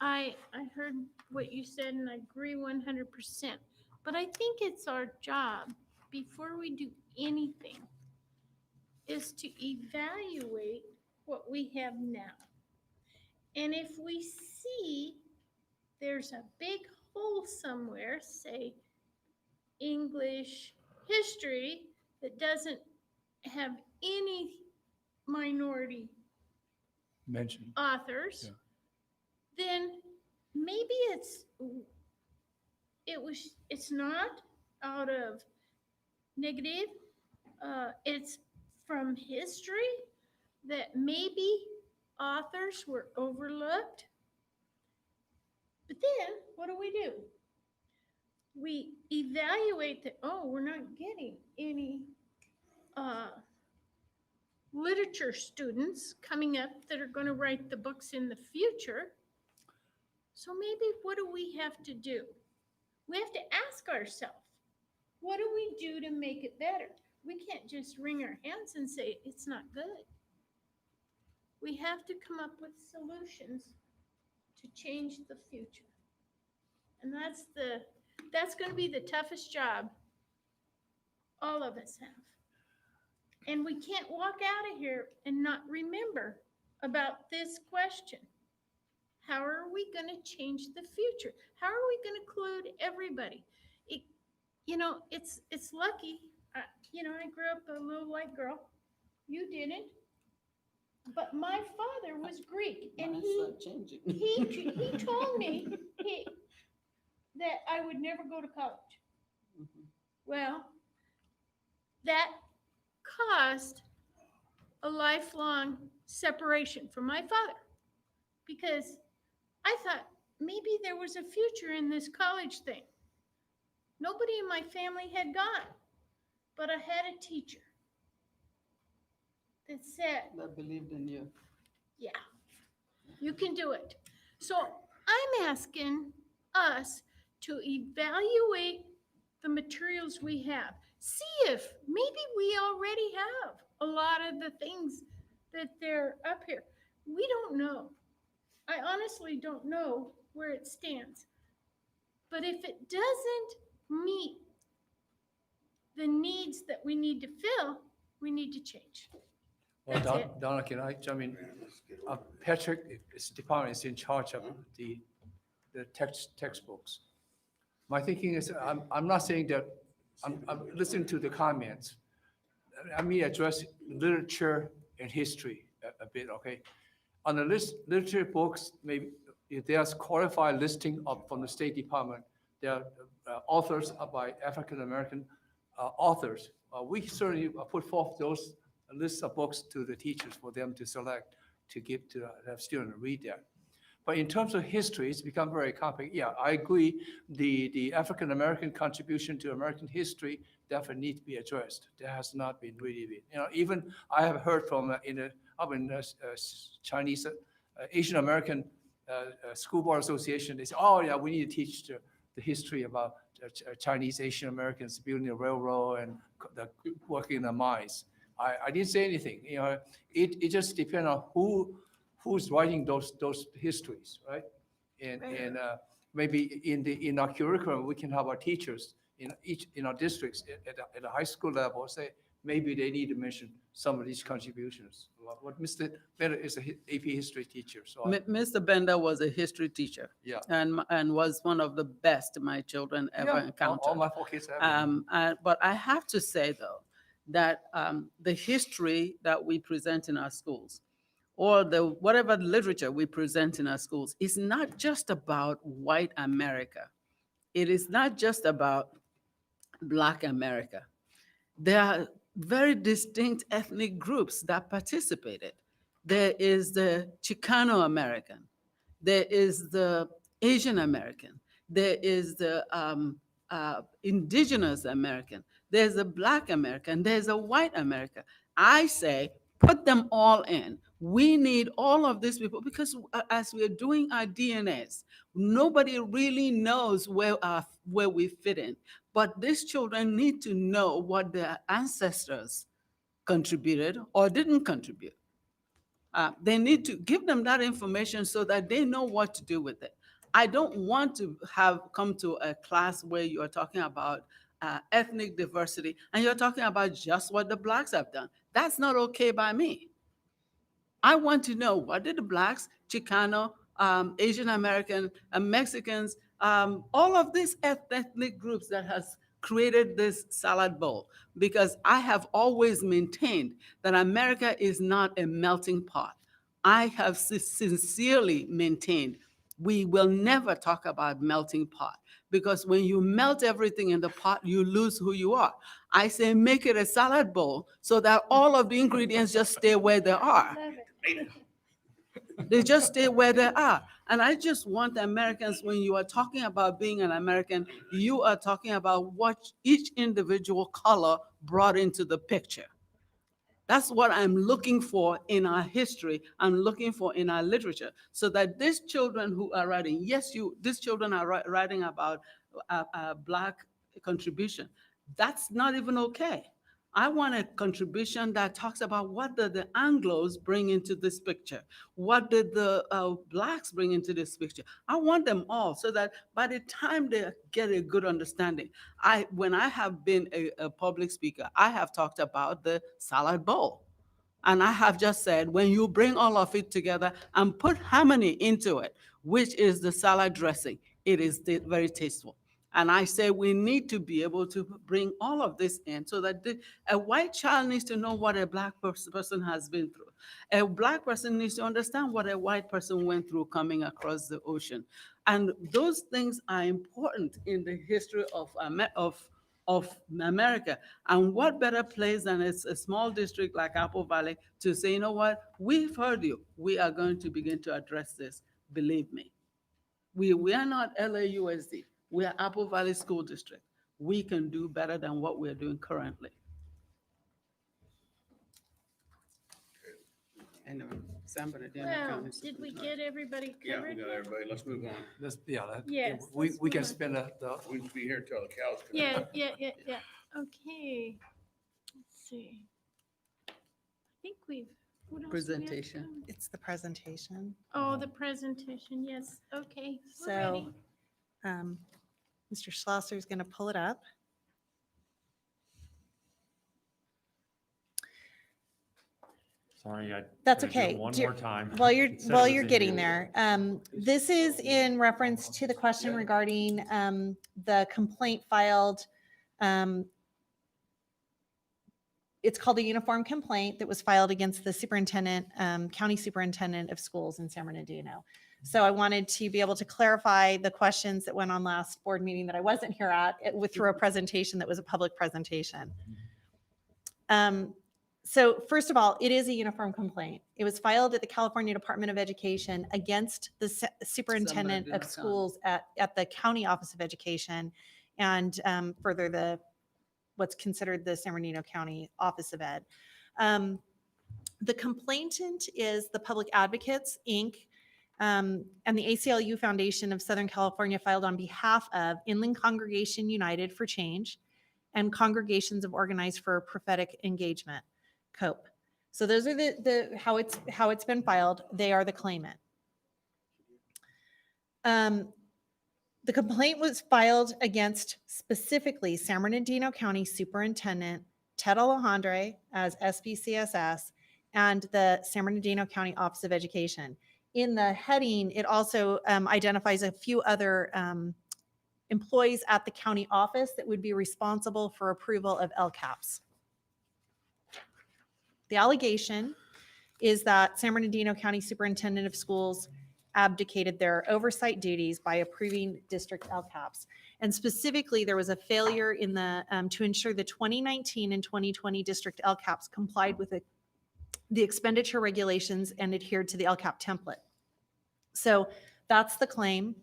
I heard what you said and I agree 100%. But I think it's our job, before we do anything, is to evaluate what we have now. And if we see there's a big hole somewhere, say English, history, that doesn't have any minority Mentioned. authors, then maybe it's not out of negative. It's from history that maybe authors were overlooked. But then what do? We evaluate that, oh, we're not getting any literature students coming up that are going to write the books in the future. So maybe what do we have to do? We have to ask ourselves, what do we do to make it better? We can't just wring our hands and say it's not good. We have to come up with solutions to change the future. And that's going to be the toughest job all of us have. And we can't walk out of here and not remember about this question. How are we going to change the future? How are we going to include everybody? It's lucky. I grew up a little white girl. You didn't. But my father was Greek, and he told me that I would never go to college. Well, that caused a lifelong separation from my father, because I thought maybe there was a future in this college thing. Nobody in my family had gone, but I had a teacher that said, That believed in you. yeah, you can do it. So I'm asking us to evaluate the materials we have. See if maybe we already have a lot of the things that they're up here. We don't know. I honestly don't know where it stands. But if it doesn't meet the needs that we need to fill, we need to change. Well, That's it. Donna, can I jump in? Man, let's get over it. Patrick's department is in charge of the textbooks. My thinking is, I'm not saying that, I'm listening to the comments. I mean, address literature and history a bit, okay? On the literature books, maybe if there's qualified listing from the State Department, there are authors by African-American authors. We certainly put forth those lists of books to the teachers for them to select, to give to have students read that. But in terms of history, it's become very complex. Yeah, I agree. The African-American contribution to American history definitely needs to be addressed. That has not been really, even I have heard from Chinese, Asian American School Board Association, they say, oh yeah, we need to teach the history about Chinese Asian Americans building the railroad and working in the mines. I didn't say anything, it just depends on who's writing those histories, right? And maybe in our curriculum, we can have our teachers in our districts at the high school level say, maybe they need to mention some of these contributions. What Mr. Bennett is an AP history teacher, so. Mr. Bender was a history teacher. Yeah. And was one of the best my children ever encountered. All my 4 kids have. But I have to say, though, that the history that we present in our schools, or whatever literature we present in our schools, is not just about white America. It is not just about Black America. There are very distinct ethnic groups that participated. There is the Chicano American, there is the Asian American, there is the Indigenous American, there's a Black American, there's a white America. I say, put them all in. We need all of these people because as we're doing our DNAs, nobody really knows where we fit in. But these children need to know what their ancestors contributed or didn't contribute. They need to give them that information so that they know what to do with it. I don't want to have come to a class where you are talking about ethnic diversity and you're talking about just what the Blacks have done. That's not okay by me. I want to know, what did the Blacks, Chicano, Asian American, Mexicans, all of these ethnic groups that has created this salad bowl, because I have always maintained that America is not a melting pot. I have sincerely maintained we will never talk about melting pot, because when you melt everything in the pot, you lose who you are. I say make it a salad bowl so that all of the ingredients just stay where they are. Love it. They just stay where they are. And I just want Americans, when you are talking about being an American, you are talking about what each individual color brought into the picture. That's what I'm looking for in our history. I'm looking for in our literature, so that these children who are writing, these children are writing about Black contribution. That's not even okay. I want a contribution that talks about what did the Anglos bring into this picture? What did the Blacks bring into this picture? I want them all so that by the time they get a good understanding, when I have been a public speaker, I have talked about the salad bowl. And I have just said, when you bring all of it together and put harmony into it, which is the salad dressing, it is very tasteful. And I say we need to be able to bring all of this in so that a white child needs to know what a Black person has been through. A Black person needs to understand what a white person went through coming across the ocean. And those things are important in the history of America. And what better place than a small district like Apple Valley to say, you know what, we've heard you. We are going to begin to address this. Believe me. We are not LAUSD. We are Apple Valley School District. We can do better than what we're doing currently. Anyway, San Bernardino Well, County did we Supervisor. get everybody Yeah, we covered? got everybody. Let's move on. Yes, We let's can move on. spend We can be here till the cows come Yeah, home. yeah. Okay. Let's see. I think we've What else do we have to Presentation. do? It's the presentation. Oh, the presentation, yes, okay, we're So, ready. Mr. Schlosser is going to pull it up. Sorry, That's gotta do it okay. one Do- more time. While you're It said it while was you're in getting here. there, this is in reference to the question regarding the complaint filed. Um, it's called a uniform complaint that was filed against the superintendent, county superintendent of schools in San Bernardino. So I wanted to be able to clarify the questions that went on last board meeting that I wasn't here at through a presentation that was a public presentation. So first of all, it is a uniform complaint. It was filed at the California Department of Education against the superintendent Bernardino of County. schools at the County Office of Education and further what's considered the San Bernardino County Office of Ed. The complainant is the Public Advocates, Inc., and the ACLU Foundation of Southern California filed on behalf of Inland Congregation United for Change and Congregations of Organized for Prophetic Engagement, COPE. So those are how it's been filed. They are the claimant. The complaint was filed against specifically San Bernardino County Superintendent Ted Alejandre as SBCSS and the San Bernardino County Office of Education. In the heading, it also identifies a few other employees at the county office that would be responsible for approval of LCAPs. The allegation is that San Bernardino County Superintendent of Schools abdicated their oversight duties by approving district LCAPs. And specifically, there was a failure in to ensure the 2019 and 2020 district LCAPs complied with the expenditure regulations and adhered to the LCAP template. So that's the claim,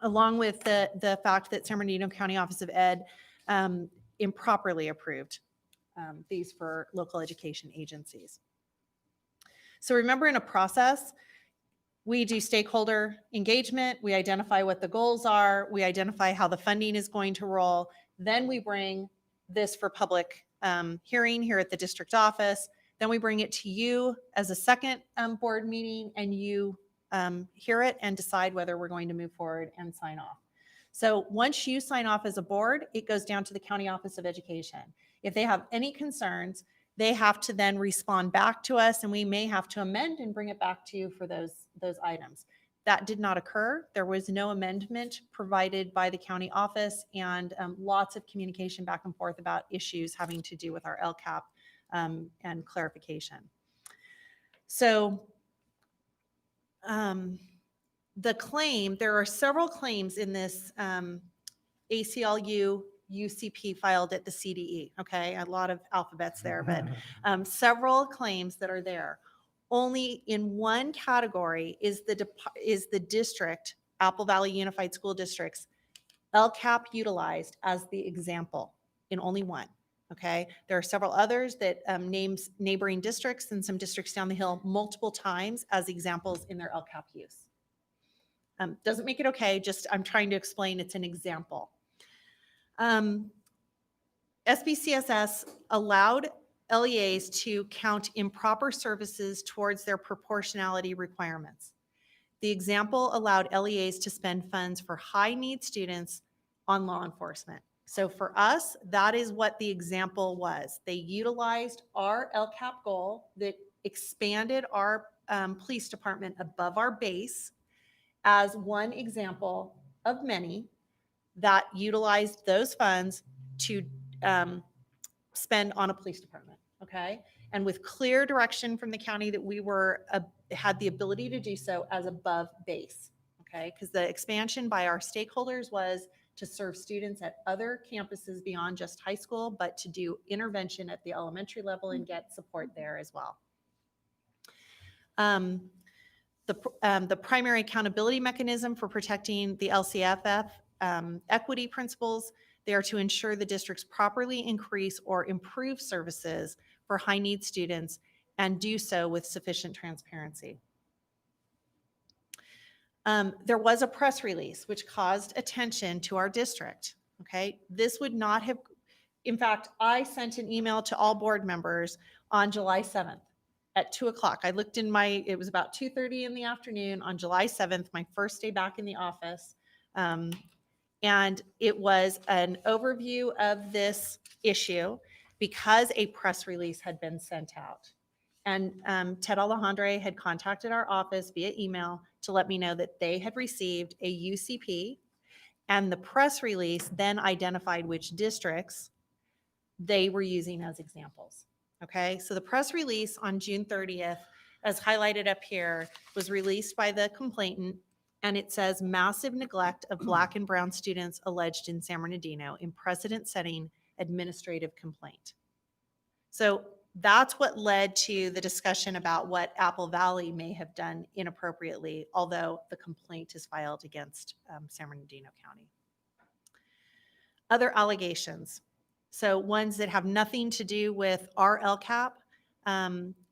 along with the fact that San Bernardino County Office of Ed improperly approved these for local education agencies. So remember, in a process, we do stakeholder engagement, we identify what the goals are, we identify how the funding is going to roll, then we bring this for public hearing here at the district office, then we bring it to you as a second board meeting, and you hear it and decide whether we're going to move forward and sign off. So once you sign off as a board, it goes down to the County Office of Education. If they have any concerns, they have to then respond back to us, and we may have to amend and bring it back to you for those items. That did not occur. There was no amendment provided by the county office, and lots of communication back and forth about issues having to do with our LCAP and clarification. So the claim, there are several claims in this ACLU UCP filed at the CDE, okay? A lot of alphabets there, but several claims that are there. Only in one category is the district, Apple Valley Unified School District's LCAP utilized as the example, in only one, okay? There are several others that names neighboring districts and some districts down the hill multiple times as examples in their LCAP use. Doesn't make it okay, just I'm trying to explain it's an example. SBCSS allowed LEAs to count improper services towards their proportionality requirements. The example allowed LEAs to spend funds for high-need students on law enforcement. So for us, that is what the example was. They utilized our LCAP goal that expanded our police department above our base as one example of many that utilized those funds to spend on a police department, okay? And with clear direction from the county that we had the ability to do so as above base, okay? Because the expansion by our stakeholders was to serve students at other campuses beyond just high school, but to do intervention at the elementary level and get support there as well. The primary accountability mechanism for protecting the LCFF equity principles, they are to ensure the districts properly increase or improve services for high-need students and do so with sufficient transparency. There was a press release which caused attention to our district, okay? This would not have, in fact, I sent an email to all board members on July 7th. at 2 o'clock. I looked in it was about 2:30 in the afternoon on July 7th, my first day back in the office. And it was an overview of this issue because a press release had been sent out. And Ted Alejandre had contacted our office via email to let me know that they had received a UCP, and the press release then identified which districts they were using as examples. Okay, so the press release on June 30th, as highlighted up here, was released by the complainant, and it says massive neglect of Black and brown students alleged in San Bernardino in precedent-setting administrative complaint. So that's what led to the discussion about what Apple Valley may have done inappropriately, although the complaint is filed against San Bernardino County. Other allegations. So ones that have nothing to do with our LCAP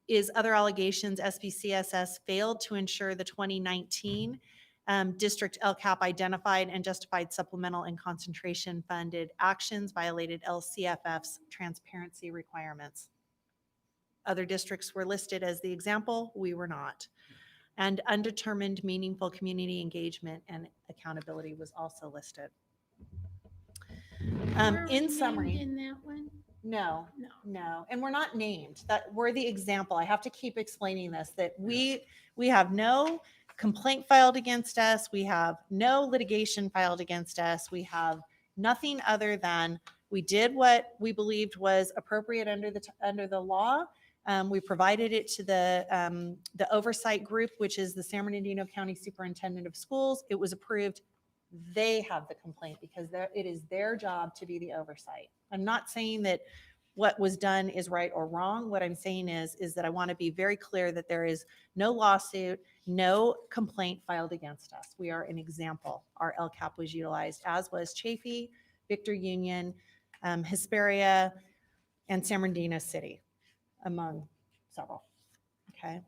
is other allegations. SBCSS failed to ensure the 2019 district LCAP identified and justified supplemental and concentration funded actions violated LCFF's transparency requirements. Other districts were listed as the example, we were not. And undetermined meaningful community engagement and accountability was also listed. Were we In named summary, in that one? no, No. no, and we're not named. That we're the example. I have to keep explaining this, that we have no complaint filed against us. We have no litigation filed against us. We have nothing other than we did what we believed was appropriate under the law. We provided it to the oversight group, which is the San Bernardino County Superintendent of Schools. It was approved. They have the complaint because it is their job to be the oversight. I'm not saying that what was done is right or wrong. What I'm saying is that I want to be very clear that there is no lawsuit, no complaint filed against us. We are an example. Our LCAP was utilized, as was Chaffee, Victor Union, Hesperia, and San Bernardino City, among several. Okay.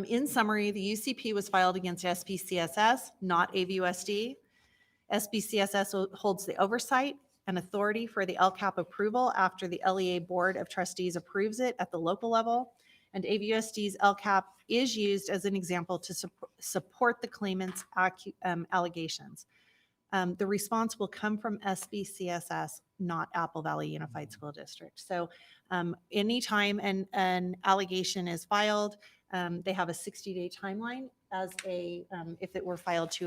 In summary, the UCP was filed against SBCSS, not AVUSD. SBCSS holds the oversight and authority for the LCAP approval after the LEA Board of Trustees approves it at the local level. And AVUSD's LCAP is used as an example to support the claimant's allegations. The response will come from SBCSS, not Apple Valley Unified School District. So anytime an allegation is filed, they have a 60-day timeline. If it were filed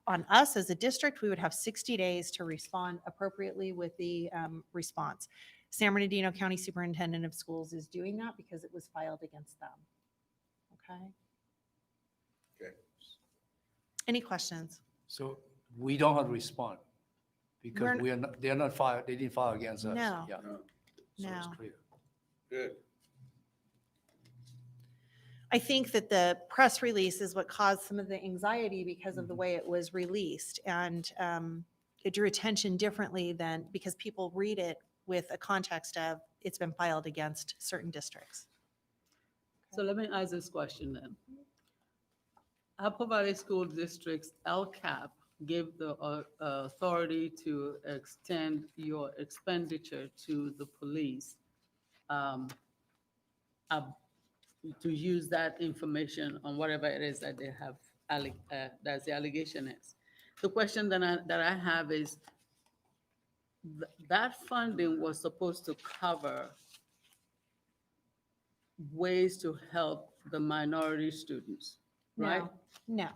on us as a district, we would have 60 days to respond appropriately with the response. San Bernardino County Superintendent of Schools is doing that because it was filed against them. Okay. Okay. Any questions? So we don't have to respond because We're- they're not filed, they didn't file against us. No. Yeah. No. So it's No. clear. Good. I think that the press release is what caused some of the anxiety because of the way it was released, and it drew attention differently than because people read it with a context of it's been filed against certain districts. So let me ask this question then. Apple Valley School District's LCAP gave the authority to extend your expenditure to the police to use that information on whatever it is that they have, that the allegation is. The question that I have is, that funding was supposed to cover ways to help the minority students, right? No.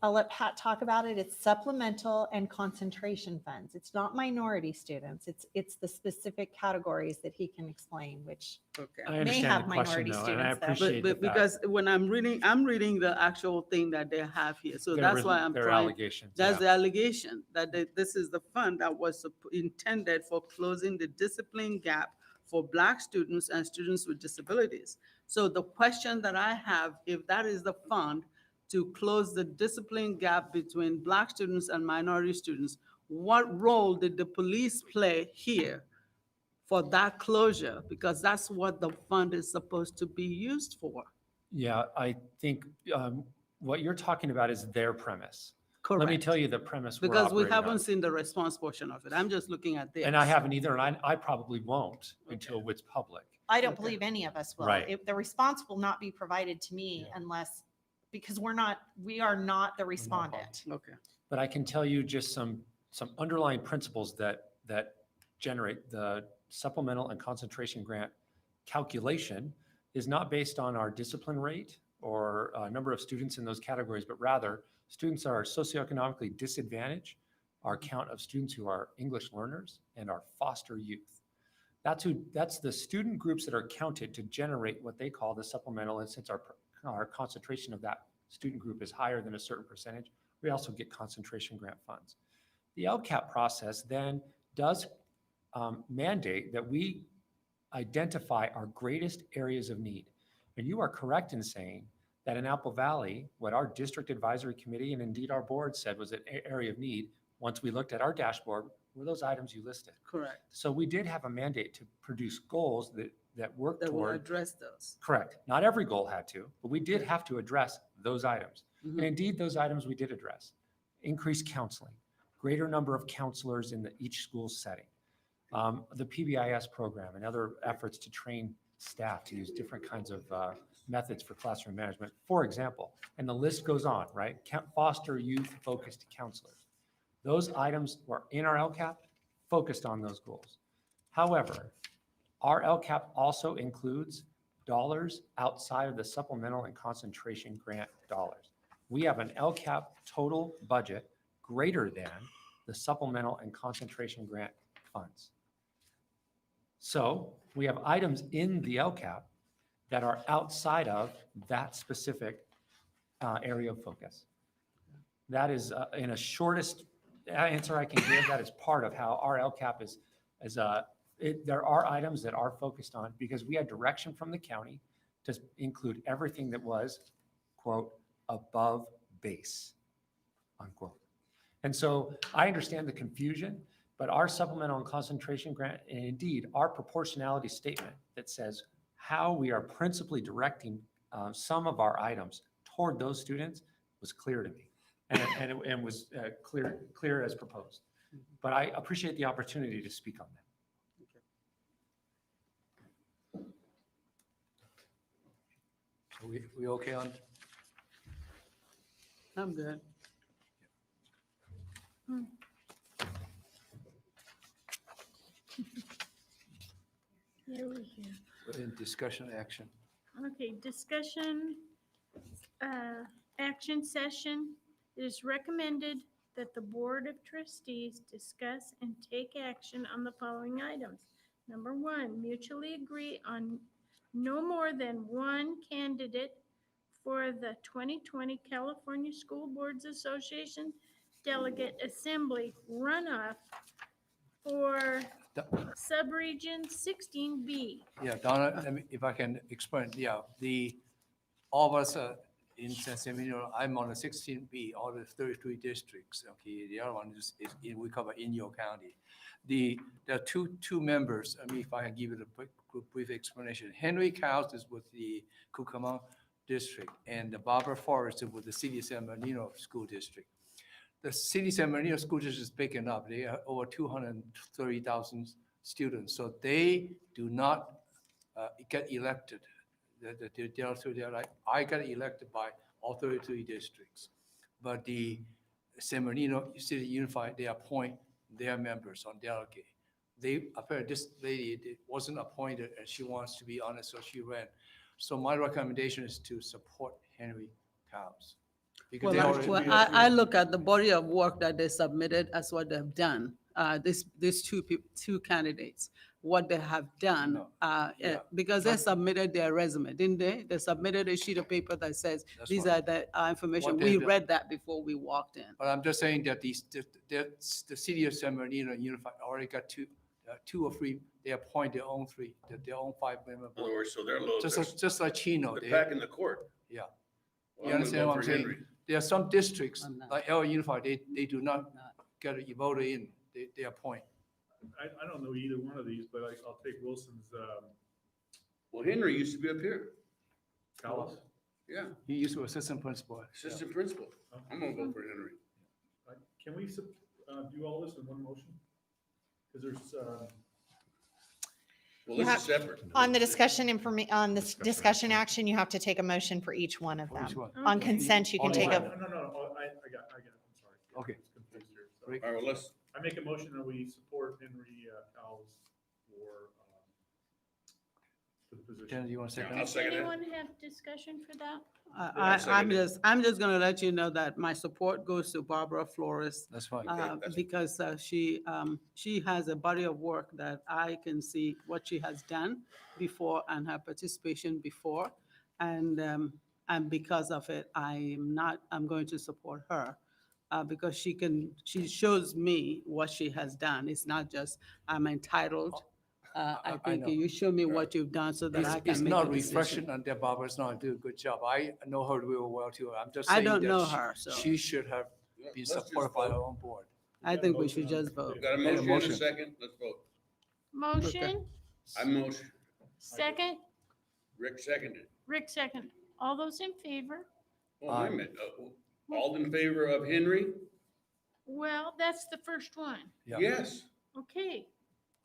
I'll let Pat talk about it. It's supplemental and concentration funds. It's not minority students. It's the specific categories that he can explain, which Okay. I may understand have the question minority though, and I students there. appreciate the But fact because when I'm reading the actual thing that they have here, so that's why I'm their trying. allegations. That's yeah. the allegation, that this is the fund that was intended for closing the discipline gap for Black students and students with disabilities. So the question that I have, if that is the fund to close the discipline gap between Black students and minority students, what role did the police play here for that closure? Because that's what the fund is supposed to be used for. Yeah, I think what you're talking about is their premise. Correct. Let me tell you the premise we're Because we operating on. haven't seen the response portion of it. I'm just looking at this. And I haven't either, and I probably won't until it's public. I don't Okay. believe any of us will. Right. The response will not be provided to me Yeah. unless, because we are not the respondent. Okay. But I can tell you just some underlying principles that generate the supplemental and concentration grant calculation is not based on our discipline rate or number of students in those categories, but rather students are socioeconomically disadvantaged, our count of students who are English learners, and our foster youth. That's the student groups that are counted to generate what they call the supplemental. And since our concentration of that student group is higher than a certain percentage, we also get concentration grant funds. The LCAP process then does mandate that we identify our greatest areas of need. And you are correct in saying that in Apple Valley, what our district advisory committee and indeed our board said was an area of need, once we looked at our dashboard, were those items you listed. Correct. So we did have a mandate to produce goals that work That will toward. address those. Correct. Not every goal had to, but we did Okay. have to address those items. Mhm. And indeed, those items we did address. Increased counseling, greater number of counselors in each school setting, the PBIS program and other efforts to train staff to use different kinds of methods for classroom management, for example. And the list goes on, right? Foster youth-focused counselors. Those items were in our LCAP, focused on those goals. However, our LCAP also includes dollars outside of the supplemental and concentration grant dollars. We have an LCAP total budget greater than the supplemental and concentration grant funds. So we have items in the LCAP that are outside of that specific area of focus. That is in a shortest answer I can give, that is part of how our LCAP is there are items that are focused on because we had direction from the county to include everything that was, quote, above base, unquote. And so I understand the confusion, but our supplemental and concentration grant, and indeed our proportionality statement that says how we are principally directing some of our items toward those students was clear to me and was clear as proposed. But I appreciate the opportunity to speak on that. So we okay on? I'm good. Here we go. We're in discussion action. Okay, discussion, action session. It is recommended that the Board of Trustees discuss and take action on the following items. Number one, mutually agree on no more than one candidate for the 2020 California School Boards Association Delegate Assembly runoff for subregion 16B. Yeah, Donna, if I can explain, all of us in San Bernardino, I'm on the 16B, all the 33 districts, okay? The other one we cover Inyo County. There are two members, if I can give it a brief explanation. Henry Cowles is with the Cucamonga District, and Barbara Forrest is with the City of San Bernardino School District. The City of San Bernardino School District is big enough. They are over 230,000 students, so they do not get elected. They're like, I got elected by all 33 districts. But the San Bernardino City Unified, they appoint their members on delegate. Apparently this lady wasn't appointed and she wants to be on it, so she ran. So my recommendation is to support Henry Cowles. Because they already- I look at the body of work that they submitted as what they've done. These two candidates, what they have done, No. Yeah. because they submitted their resume, didn't they? They submitted a sheet of paper that says, That's these right. are the information. What We they've done. read that before we walked in. But I'm just saying that the City of San Bernardino Unified already got two or three, they appoint their own three, their own 5-member In other board. words, so they're low, Just like Chino. they're they- back in the court. Yeah. Well, You I'm gonna understand vote what I'm for saying? Henry. There are some districts, I'm not. like LA Unified, they do not get a voter in, they appoint. I don't know either one of these, but I'll take Wilson's, Well, Henry used to be up here. Cowles. Yeah, He used to be assistant principal. assistant principal. I'm gonna vote for Henry. Can we do all this in one motion? Because there's, Well, You this have- is separate. On the on this discussion action, you have to take a motion for each one of For each them. one. On Okay. consent, you can Only take one. a, No, I got it, I'm sorry. Okay. I was confused here. So Rick? All right, well, let's, I make a motion that we support Henry Cowles for the position. Janet, you want to Yeah, second I'll that? second that. Anyone have discussion for that? second it. I'm just gonna let you know that my support goes to Barbara Flores, That's fine. Okay, that's- because she has a body of work that I can see what she has done before and her participation before. And because of it, I'm going to support her. Because she shows me what she has done. It's not just, I'm entitled. I I think know. you show me what you've done so that I It's can make a not decision. reflection on that Barbara's not do a good job. I know her real well too. I'm just I saying don't that know her, so she should have been let's just supported by her vote. own board. I got a think we motion should on the just vote. We've got a Make a motion and a motion. second. Let's vote. Motion, I motion, second, Rick seconded. Rick second. All those in favor? Oh, wait Aye. a minute. All in favor of Henry? Well, that's the first one. Yeah. Yes. Okay.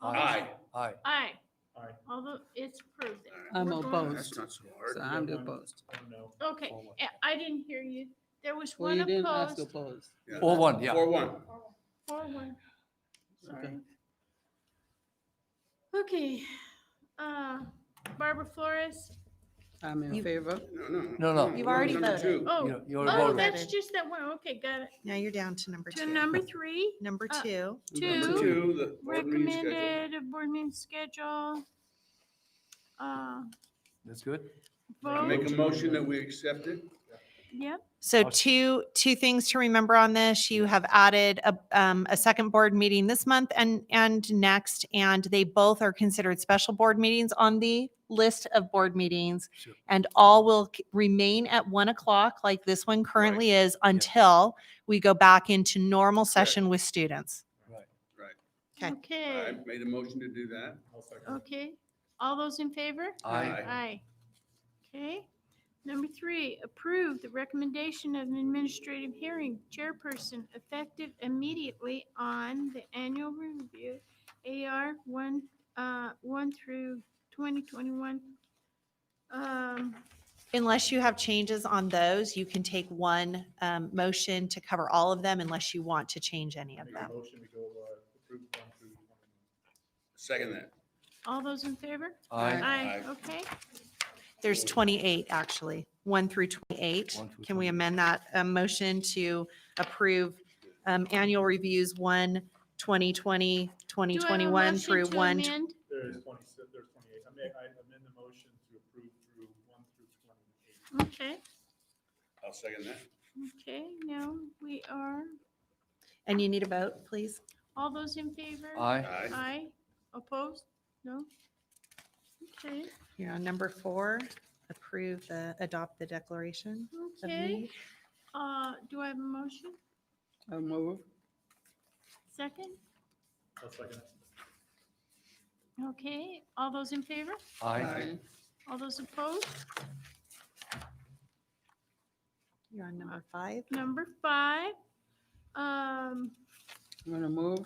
Aye. Aye. Aye. Aye. Although it's approved. then. I'm We're going- opposed. That's not so hard. So I'm opposed. I don't know. Okay, Forward. I didn't hear you. There was Well, one you didn't ask opposed. opposed. Yeah. 4-1, yeah. 4-1. 4-1. Sorry. Okay. Okay, Barbara Flores. I'm in You- favor. No. You've already Number voted. two. Oh, You already oh, voted. that's just that one. Okay, got it. now you're down to number To two. number 3, Number uh, two, Number two, two, the board meeting schedule. recommended board meeting schedule. That's good. I Vote, make a motion that we accept it. yep, so two things to remember on this. You have added a second board meeting this month and next, and they both are considered special board meetings on the list of board meetings. Sure. And all will remain at 1 o'clock like this one currently is until we go back into normal session with students. Right. Okay. I okay, made a motion to do that. I'll second. okay. All those in favor? Aye. Aye. Okay. Number 3, approve the recommendation of an administrative hearing chairperson effective immediately on the annual review, AR 1 through 2021. Unless you have changes on those, you can take one motion to cover all of them unless you want to change any of Make a them. motion to go approve 1 through 21. Second that. All those in favor? Aye. Aye, Aye. okay. There's 28, actually, 1 through 28. 1 through Can we 28. amend that motion to approve annual reviews 1, 2020, Do I have a 2021 motion through to 1? amend? There's 28. I amend the motion to approve through 1 through 28. Okay, I'll second that. okay, now we are, And you need a vote, please? all those in favor? Aye. Aye. Aye. Opposed? No? Okay, Here on number 4, adopt the declaration of okay. need. Do I have a motion? I move. Second? I'll second it. Okay, all those in favor? Aye. All those opposed? You're on number 5. Number 5, I'm gonna move.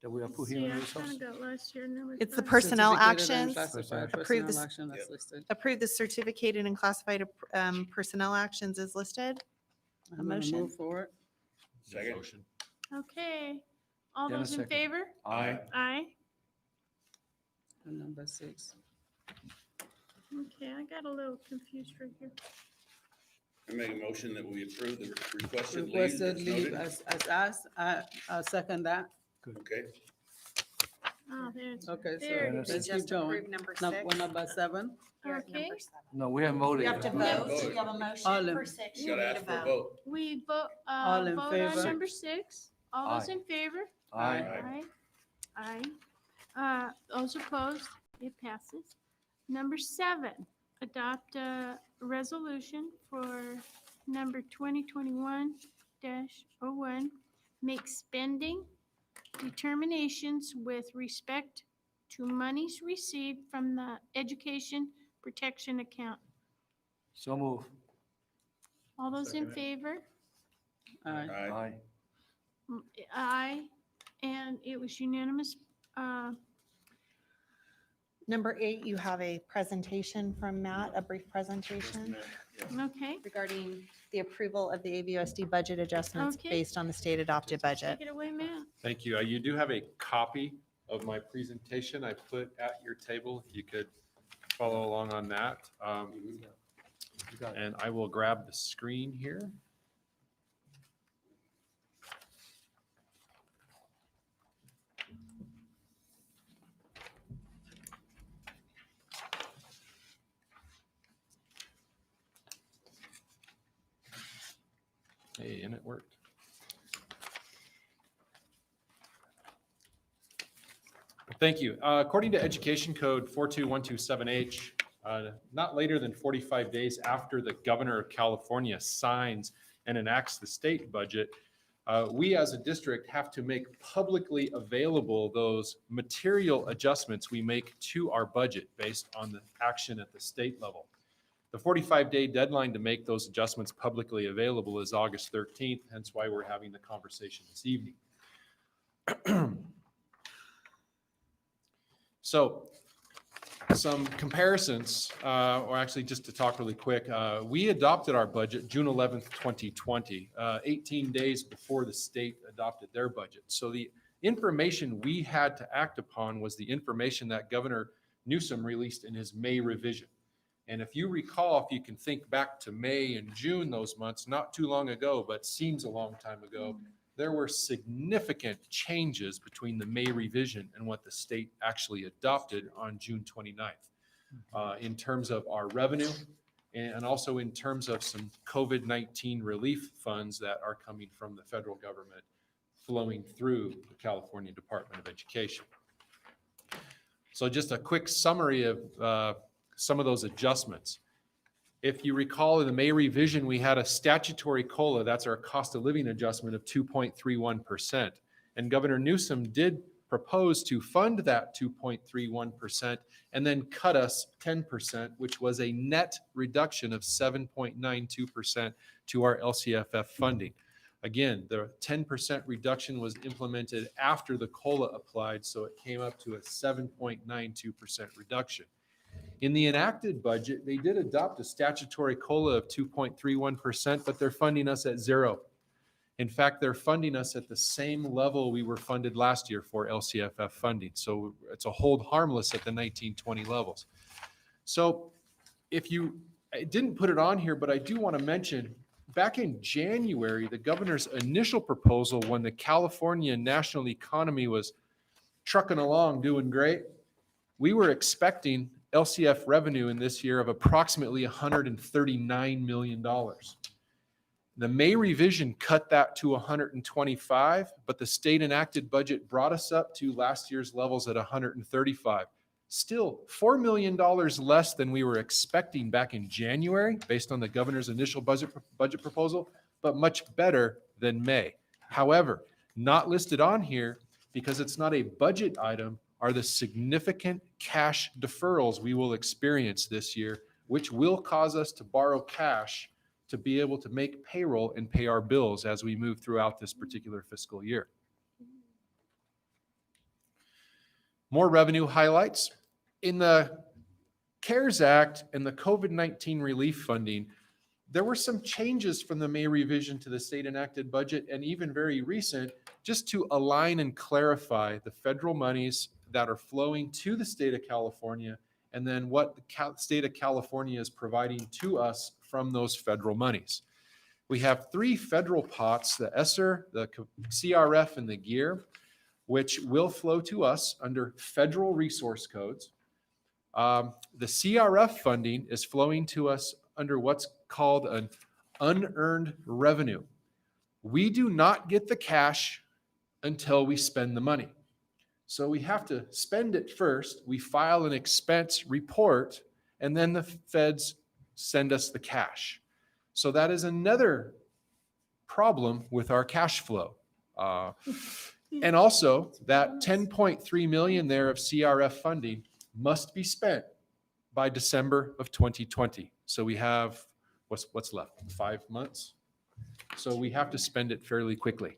That we approve see, human I resource. kind of got lost here, number It's the 5. personnel Certificated and actions. classified Approve personnel this- action that's Yep. listed. Approve the certificated and classified personnel actions as listed. I'm gonna motion? move for it. Second. Okay, all Dennis those in second. favor? Aye. Aye. And number 6. Okay, I got a little confused right here. I make a motion that we approve the requested leave Requested as leave noted. as asked. I'll second that. Okay, Oh, there's, Okay, There so it let's We keep just going. approved number We're number 7. You're at Okay. number 7. No, we haven't voted. You have to yet. vote. vote. You have a All motion in- for 6. you You gotta need a ask for a vote. vote. we vote All in on favor? number 6. All those Aye. in favor? Aye. Aye. Aye. Those opposed? It passes. Number 7, adopt a resolution for number 2021-01, make spending determinations with respect to monies received from the Education Protection Account. So move. All those in Second it. favor? Aye. Aye. Aye, and it was unanimous. Number 8, you have a presentation from Matt, a brief presentation Okay, regarding the approval of the AVUSD budget adjustments Okay. based on the state adopted budget. take it away, Matt. Thank you. You do have a copy of my presentation I put at your table. If you could follow along on that. You got it. And I will grab the screen here. Hey, and it worked. Thank you. According to Education Code 42127H, not later than 45 days after the Governor of California signs and enacts the state budget, we as a district have to make publicly available those material adjustments we make to our budget based on the action at the state level. The 45-day deadline to make those adjustments publicly available is August 13th, hence why we're having the conversation this evening. So some comparisons, or actually just to talk really quick, we adopted our budget June 11th, 2020, 18 days before the state adopted their budget. So the information we had to act upon was the information that Governor Newsom released in his May revision. And if you recall, if you can think back to May and June, those months, not too long ago, but seems a long time ago, there were significant changes between the May revision and what the state actually adopted on June 29th in terms of our revenue and also in terms of some COVID-19 relief funds that are coming from the federal government flowing through the California Department of Education. So just a quick summary of some of those adjustments. If you recall, in the May revision, we had a statutory COLA, that's our cost of living adjustment of 2.31%. And Governor Newsom did propose to fund that 2.31% and then cut us 10%, which was a net reduction of 7.92% to our LCFF funding. Again, the 10% reduction was implemented after the COLA applied, so it came up to a 7.92% reduction. In the enacted budget, they did adopt a statutory COLA of 2.31%, but they're funding us at zero. In fact, they're funding us at the same level we were funded last year for LCFF funding. So it's a hold harmless at the 1920 levels. So I didn't put it on here, but I do want to mention, back in January, the governor's initial proposal when the California national economy was trucking along, doing great, we were expecting LCF revenue in this year of approximately $139 million. The May revision cut that to 125, but the state enacted budget brought us up to last year's levels at 135. Still $4 million less than we were expecting back in January based on the governor's initial budget proposal, but much better than May. However, not listed on here because it's not a budget item are the significant cash deferrals we will experience this year, which will cause us to borrow cash to be able to make payroll and pay our bills as we move throughout this particular fiscal year. More revenue highlights. In the CARES Act and the COVID-19 relief funding, there were some changes from the May revision to the state enacted budget and even very recent, just to align and clarify the federal monies that are flowing to the state of California and then what the state of California is providing to us from those federal monies. We have three federal pots, the ESSER, the CRF, and the GEAR, which will flow to us under federal resource codes. The CRF funding is flowing to us under what's called an unearned revenue. We do not get the cash until we spend the money. So we have to spend it first. We file an expense report, and then the feds send us the cash. So that is another problem with our cash flow. And also that 10.3 million there of CRF funding must be spent by December of 2020. So we have, what's left? 5 months. So we have to spend it fairly quickly.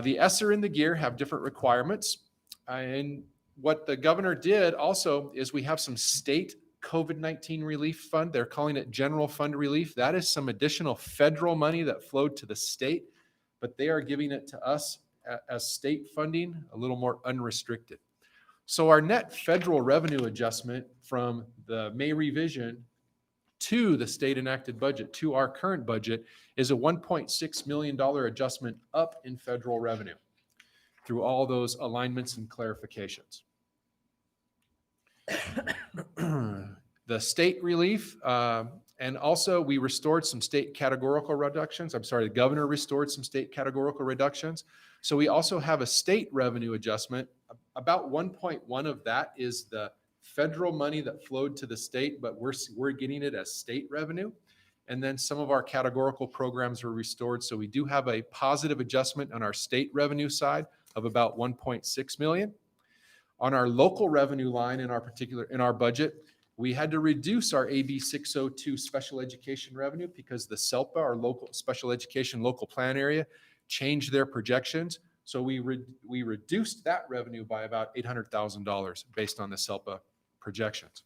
The ESSER and the GEAR have different requirements. And what the governor did also is we have some state COVID-19 relief fund. They're calling it general fund relief. That is some additional federal money that flowed to the state, but they are giving it to us as state funding, a little more unrestricted. So our net federal revenue adjustment from the May revision to the state enacted budget, to our current budget, is a $1.6 million adjustment up in federal revenue through all those alignments and clarifications. The state relief, and also we restored some state categorical reductions. I'm sorry, the governor restored some state categorical reductions. So we also have a state revenue adjustment. About 1.1 of that is the federal money that flowed to the state, but we're getting it as state revenue. And then some of our categorical programs were restored. So we do have a positive adjustment on our state revenue side of about 1.6 million. On our local revenue line in our budget, we had to reduce our AB 602 special education revenue because the SELPA, our local special education local plan area, changed their projections. So we reduced that revenue by about $800,000 based on the SELPA projections.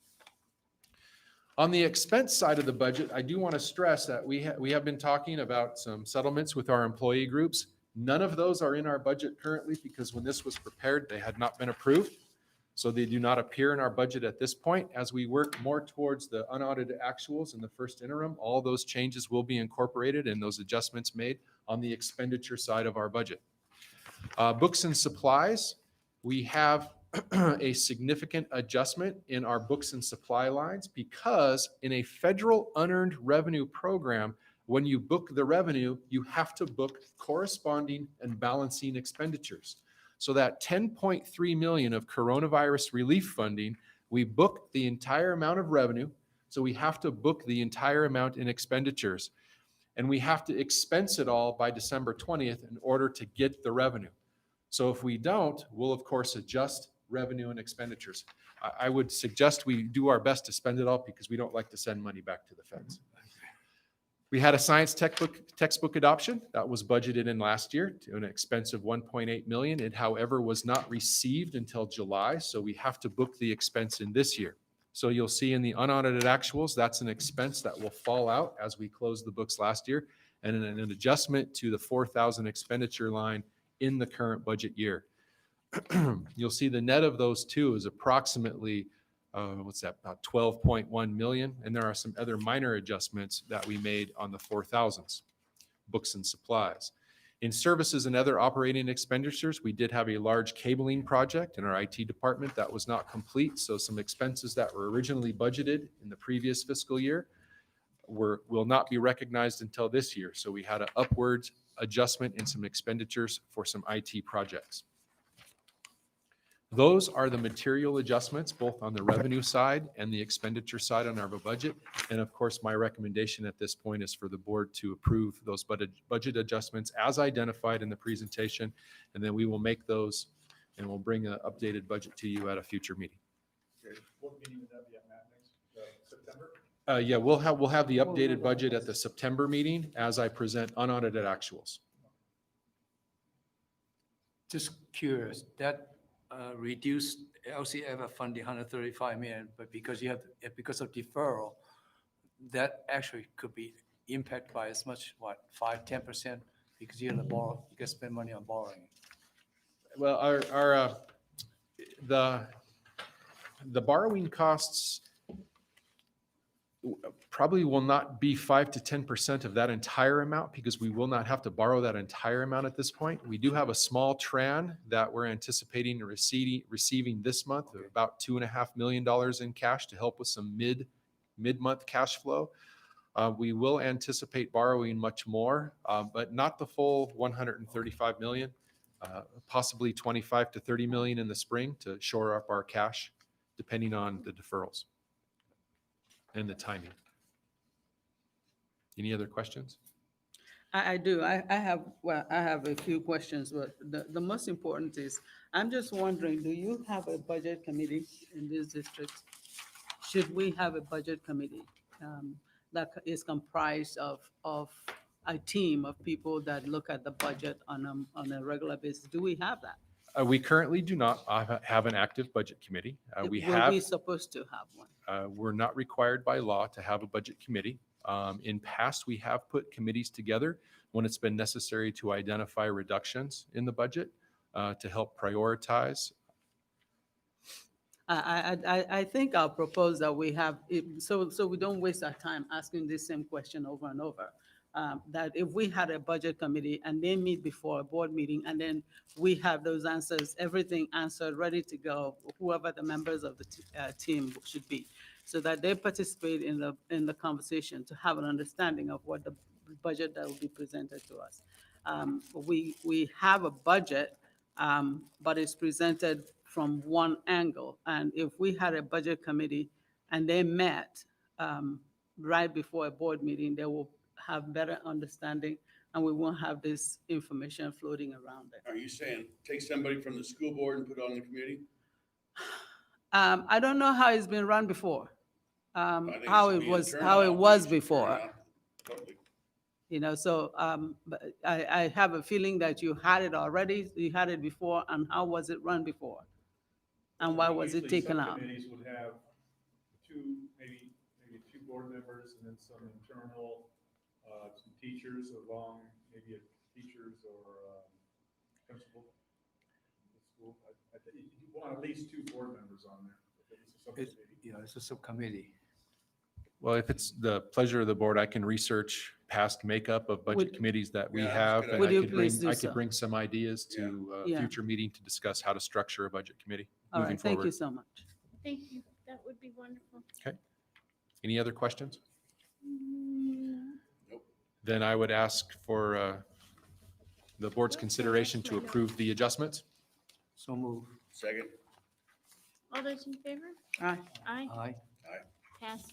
On the expense side of the budget, I do want to stress that we have been talking about some settlements with our employee groups. None of those are in our budget currently because when this was prepared, they had not been approved. So they do not appear in our budget at this point. As we work more towards the unaudited actuals in the first interim, all those changes will be incorporated and those adjustments made on the expenditure side of our budget. Books and supplies, we have a significant adjustment in our books and supply lines because in a federal unearned revenue program, when you book the revenue, you have to book corresponding and balancing expenditures. So that 10.3 million of coronavirus relief funding, we booked the entire amount of revenue. So we have to book the entire amount in expenditures. And we have to expense it all by December 20th in order to get the revenue. So if we don't, we'll of course adjust revenue and expenditures. I would suggest we do our best to spend it all because we don't like to send money back to the feds. We had a science textbook adoption that was budgeted in last year to an expense of 1.8 million. It, however, was not received until July, so we have to book the expense in this year. So you'll see in the unaudited actuals, that's an expense that will fall out as we closed the books last year, and an adjustment to the 4,000 expenditure line in the current budget year. You'll see the net of those two is approximately about 12.1 million. And there are some other minor adjustments that we made on the 4,000s, books and supplies. In services and other operating expenditures, we did have a large cabling project in our IT department that was not complete. So some expenses that were originally budgeted in the previous fiscal year will not be recognized until this year. So we had an upwards adjustment in some expenditures for some IT projects. Those are the material adjustments, both on the revenue side and the expenditure side on our budget. And of course, my recommendation at this point is for the board to approve those budget adjustments as identified in the presentation. And then we will make those and we'll bring an updated budget to you at a future meeting. Okay. What meeting would that be at, Matt, next September? Yeah, we'll have the updated budget at the September meeting as I present unaudited actuals. Just curious, that reduced LCFF funding 135 million, but because of deferral, that actually could be impacted by as much, 5-10%, because you have to borrow, you can spend money on borrowing. Well, the borrowing costs probably will not be 5 to 10% of that entire amount because we will not have to borrow that entire amount at this point. We do have a small tran that we're anticipating receiving this month of about $2.5 million in cash to help with some mid-month cash flow. We will anticipate borrowing much more, but not the full 135 million, possibly 25 to 30 million in the spring to shore up our cash, depending on the deferrals and the timing. Any other questions? I do. I have a few questions, but the most important is, I'm just wondering, do you have a budget committee in this district? Should we have a budget committee that is comprised of a team of people that look at the budget on a regular basis? Do we have that? We currently do not have an active budget committee. We Were have, we supposed to have one? we're not required by law to have a budget committee. In past, we have put committees together when it's been necessary to identify reductions in the budget to help prioritize. I think I'll propose that we have, so we don't waste our time asking the same question over and over. That if we had a budget committee and they meet before a board meeting, and then we have those answers, everything answered, ready to go, whoever the members of the team should be, so that they participate in the conversation to have an understanding of what the budget that will be presented to us. We have a budget, but it's presented from one angle. And if we had a budget committee and they met right before a board meeting, they will have better understanding and we won't have this information floating around it. Are you saying take somebody from the school board and put on the committee? I don't know how it's been run before, I think how should it be was, internal how it outreach, was before. internal, totally. You know, so but I have a feeling that you had it already, you had it before, and how was it run before? And why was it Usually taken out? subcommittees would have maybe two board members and then some internal, some teachers along, maybe a teachers or principal. at school. I think you want at least two board members on there. If it's a subcommittee. Yeah, it's a subcommittee. Well, if it's the pleasure of the board, I can research past makeup of budget Would- committees that we Yeah, that's a have. good And Would I you could please bring, do I so? could bring some ideas to a Yeah. future meeting to discuss how to structure a budget committee All moving right, thank you forward. so much. Thank you. That would be wonderful. Any other questions? Mm, Then I would ask for the board's consideration to approve the adjustments. So move. Second, All those in favor? All right. Aye. Aye. Passes.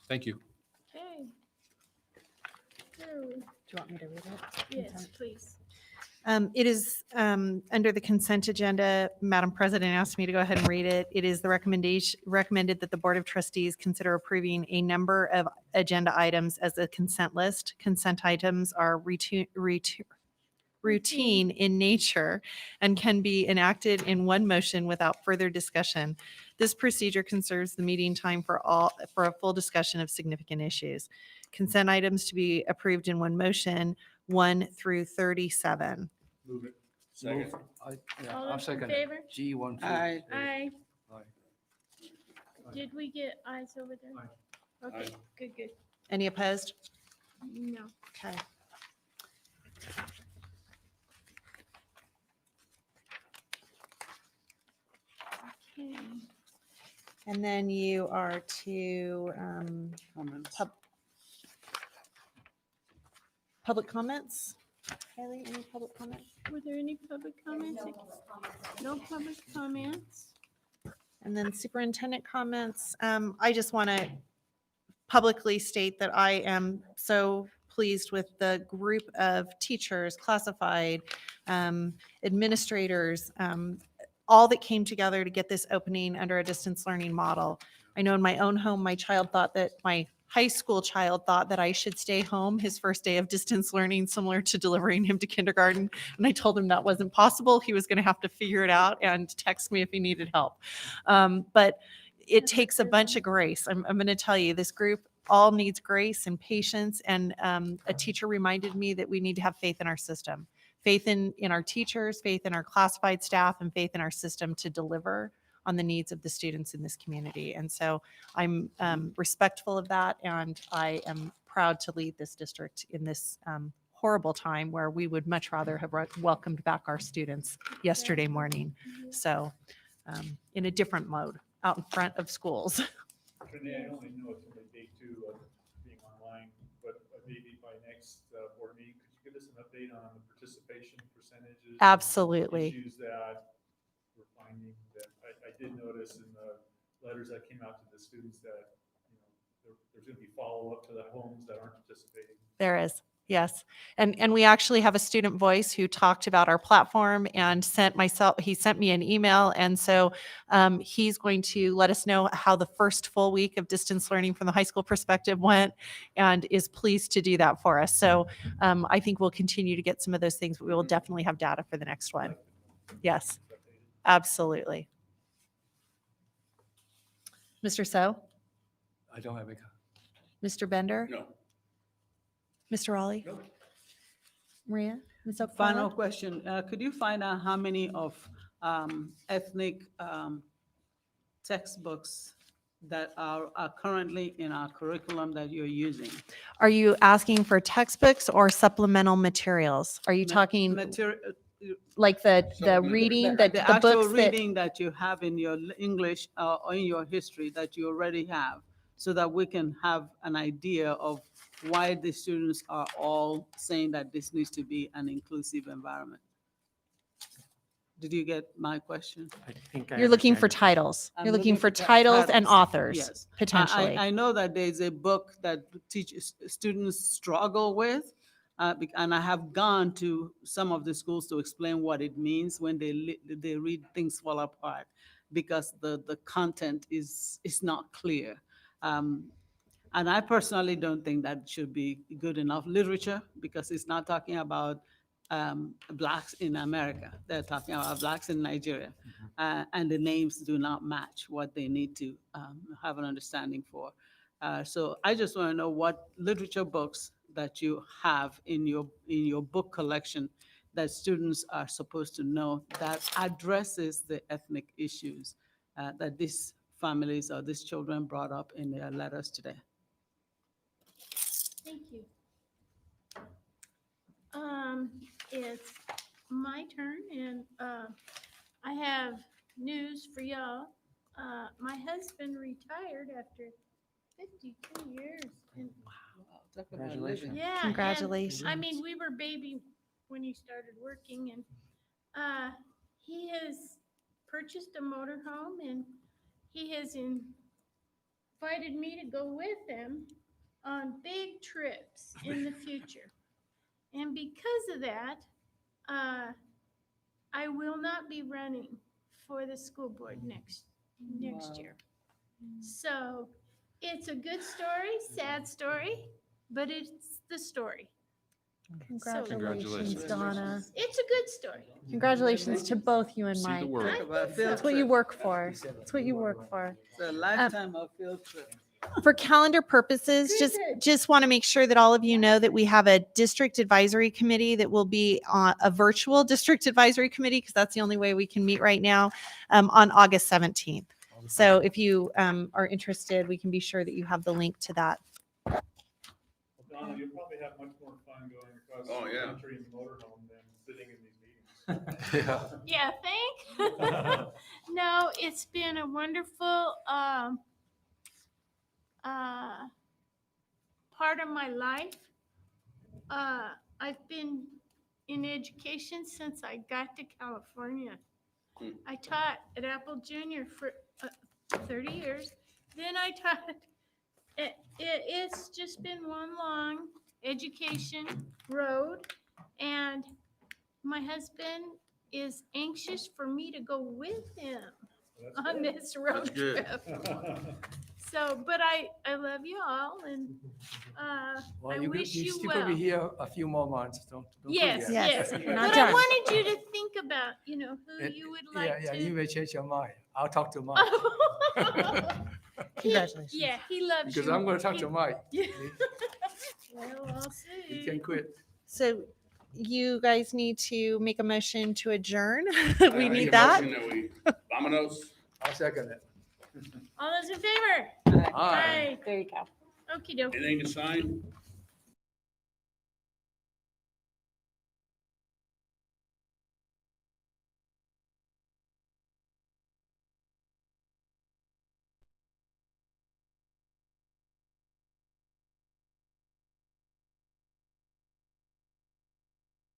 Thank you. Okay. So, Do you want me to read it? yes, please. It is under the consent agenda. Madam President asked me to go ahead and read it. It is the recommended that the Board of Trustees consider approving a number of agenda items as a consent list. Consent items are routine in nature and can be enacted in one motion without further discussion. This procedure conserves the meeting time for a full discussion of significant issues. Consent items to be approved in one motion, 1 through 37. Move it. second, Yeah, All I'll those in second favor? it. G one. Aye. Aye. Aye. Did we get ayes over there? Aye. Okay, Aye. good, good. Any opposed? No. Okay. Okay. And then you are to Comments. public comments? Haley, any public comments? Were there any public comments? No public comments? And then superintendent comments. I just want to publicly state that I am so pleased with the group of teachers, classified, administrators, all that came together to get this opening under a distance learning model. I know in my own home, my high school child thought that I should stay home his first day of distance learning, similar to delivering him to kindergarten. And I told him that wasn't possible. He was going to have to figure it out and text me if he needed help. But it takes a bunch of grace. I'm going to tell you, this group all needs grace and patience. And a teacher reminded me that we need to have faith in our system, faith in our teachers, faith in our classified staff, and faith in our system to deliver on the needs of the students in this community. And so I'm respectful of that, and I am proud to lead this district in this horrible time where we would much rather have welcomed back our students yesterday morning. So in a different mode, out in front of schools. Renee, I only know it's only day 2 of being online, but maybe by next board meeting, could you give us an update on the participation percentages? and Absolutely. Issues that we're finding that I did notice in the letters that came out to the students that, there's going to be follow-up to the homes that aren't participating. There is, yes. And we actually have a student voice who talked about our platform and he sent me an email. And so he's going to let us know how the first full week of distance learning from the high school perspective went, and is pleased to do that for us. So I think we'll continue to get some of those things, but we will definitely have data for the next one. Yes. Absolutely. Mr. So, I don't have a, Mr. Bender, No. Mr. Raleigh, No. Maria, Ms. Final Okpala? question, could you find out how many of ethnic textbooks that are currently in our curriculum that you're using? Are you asking for textbooks or supplemental materials? Are you talking Material, like the Supplemental. reading, the the actual books that? reading that you have in your English or in your history that you already have, so that we can have an idea of why the students are all saying that this needs to be an inclusive environment. Did you get my question? I think I You're looking for understand your question. titles. I'm You're looking for for titles and authors, Yes. potentially. I know that there's a book that teachers, students struggle with, and I have gone to some of the schools to explain what it means when they read Things Fall Apart, because the content is not clear. And I personally don't think that should be good enough literature, because it's not talking about Blacks in America. They're talking about Blacks in Nigeria. And the names do not match what they need to have an understanding for. So I just want to know what literature books that you have in your book collection that students are supposed to know that addresses the ethnic issues that these families or these children brought up in their letters today. Thank you. It's my turn, and I have news for y'all. My husband retired after 52 years. And Congratulations. yeah, and, Congratulations. I mean, we were baby when he started working, and he has purchased a motorhome, and he has invited me to go with him on big trips in the future. And because of that, I will not be running for the school board next year. So it's a good story, sad story, but it's the story. Congratulations, Donna. It's a good story. Congratulations to both you and See the Mike. world. I About think field That's what you work for. That's what you work for. It's a lifetime of field trip. For calendar purposes, just want to make sure that all of you know that we have a district advisory committee that will be on a virtual district advisory committee, because that's the only way we can meet right now, on August 17th. So if you are interested, we can be sure that you have the link to that. Well, Donna, you'll probably have much more fun going across Oh, the yeah. country in the motorhome than sitting in these meetings. Yeah, think? No, it's been a wonderful part of my life. I've been in education since I got to California. I taught at Apple Junior for 30 years. Then I taught, it's just been one long education road. And my husband is anxious for me to go with him on this road That's good. trip. So, but I love you all, and I wish you still gonna be well. here a few more months. Don't Yes, forget. yes. You're not But I done. wanted you to think about, who And- you would Yeah, like yeah, you to. may change your mind. I'll talk to Mike. Congratulations. Yeah, he loves you. Because I'm gonna talk He- to Mike. Yeah. Well, I'll He see. can quit. So you guys need to make a motion to adjourn. I We make need a that. motion we, Vamonos. I'll second it. All those in favor? Aye. There you go. Okey doke. Anything to sign?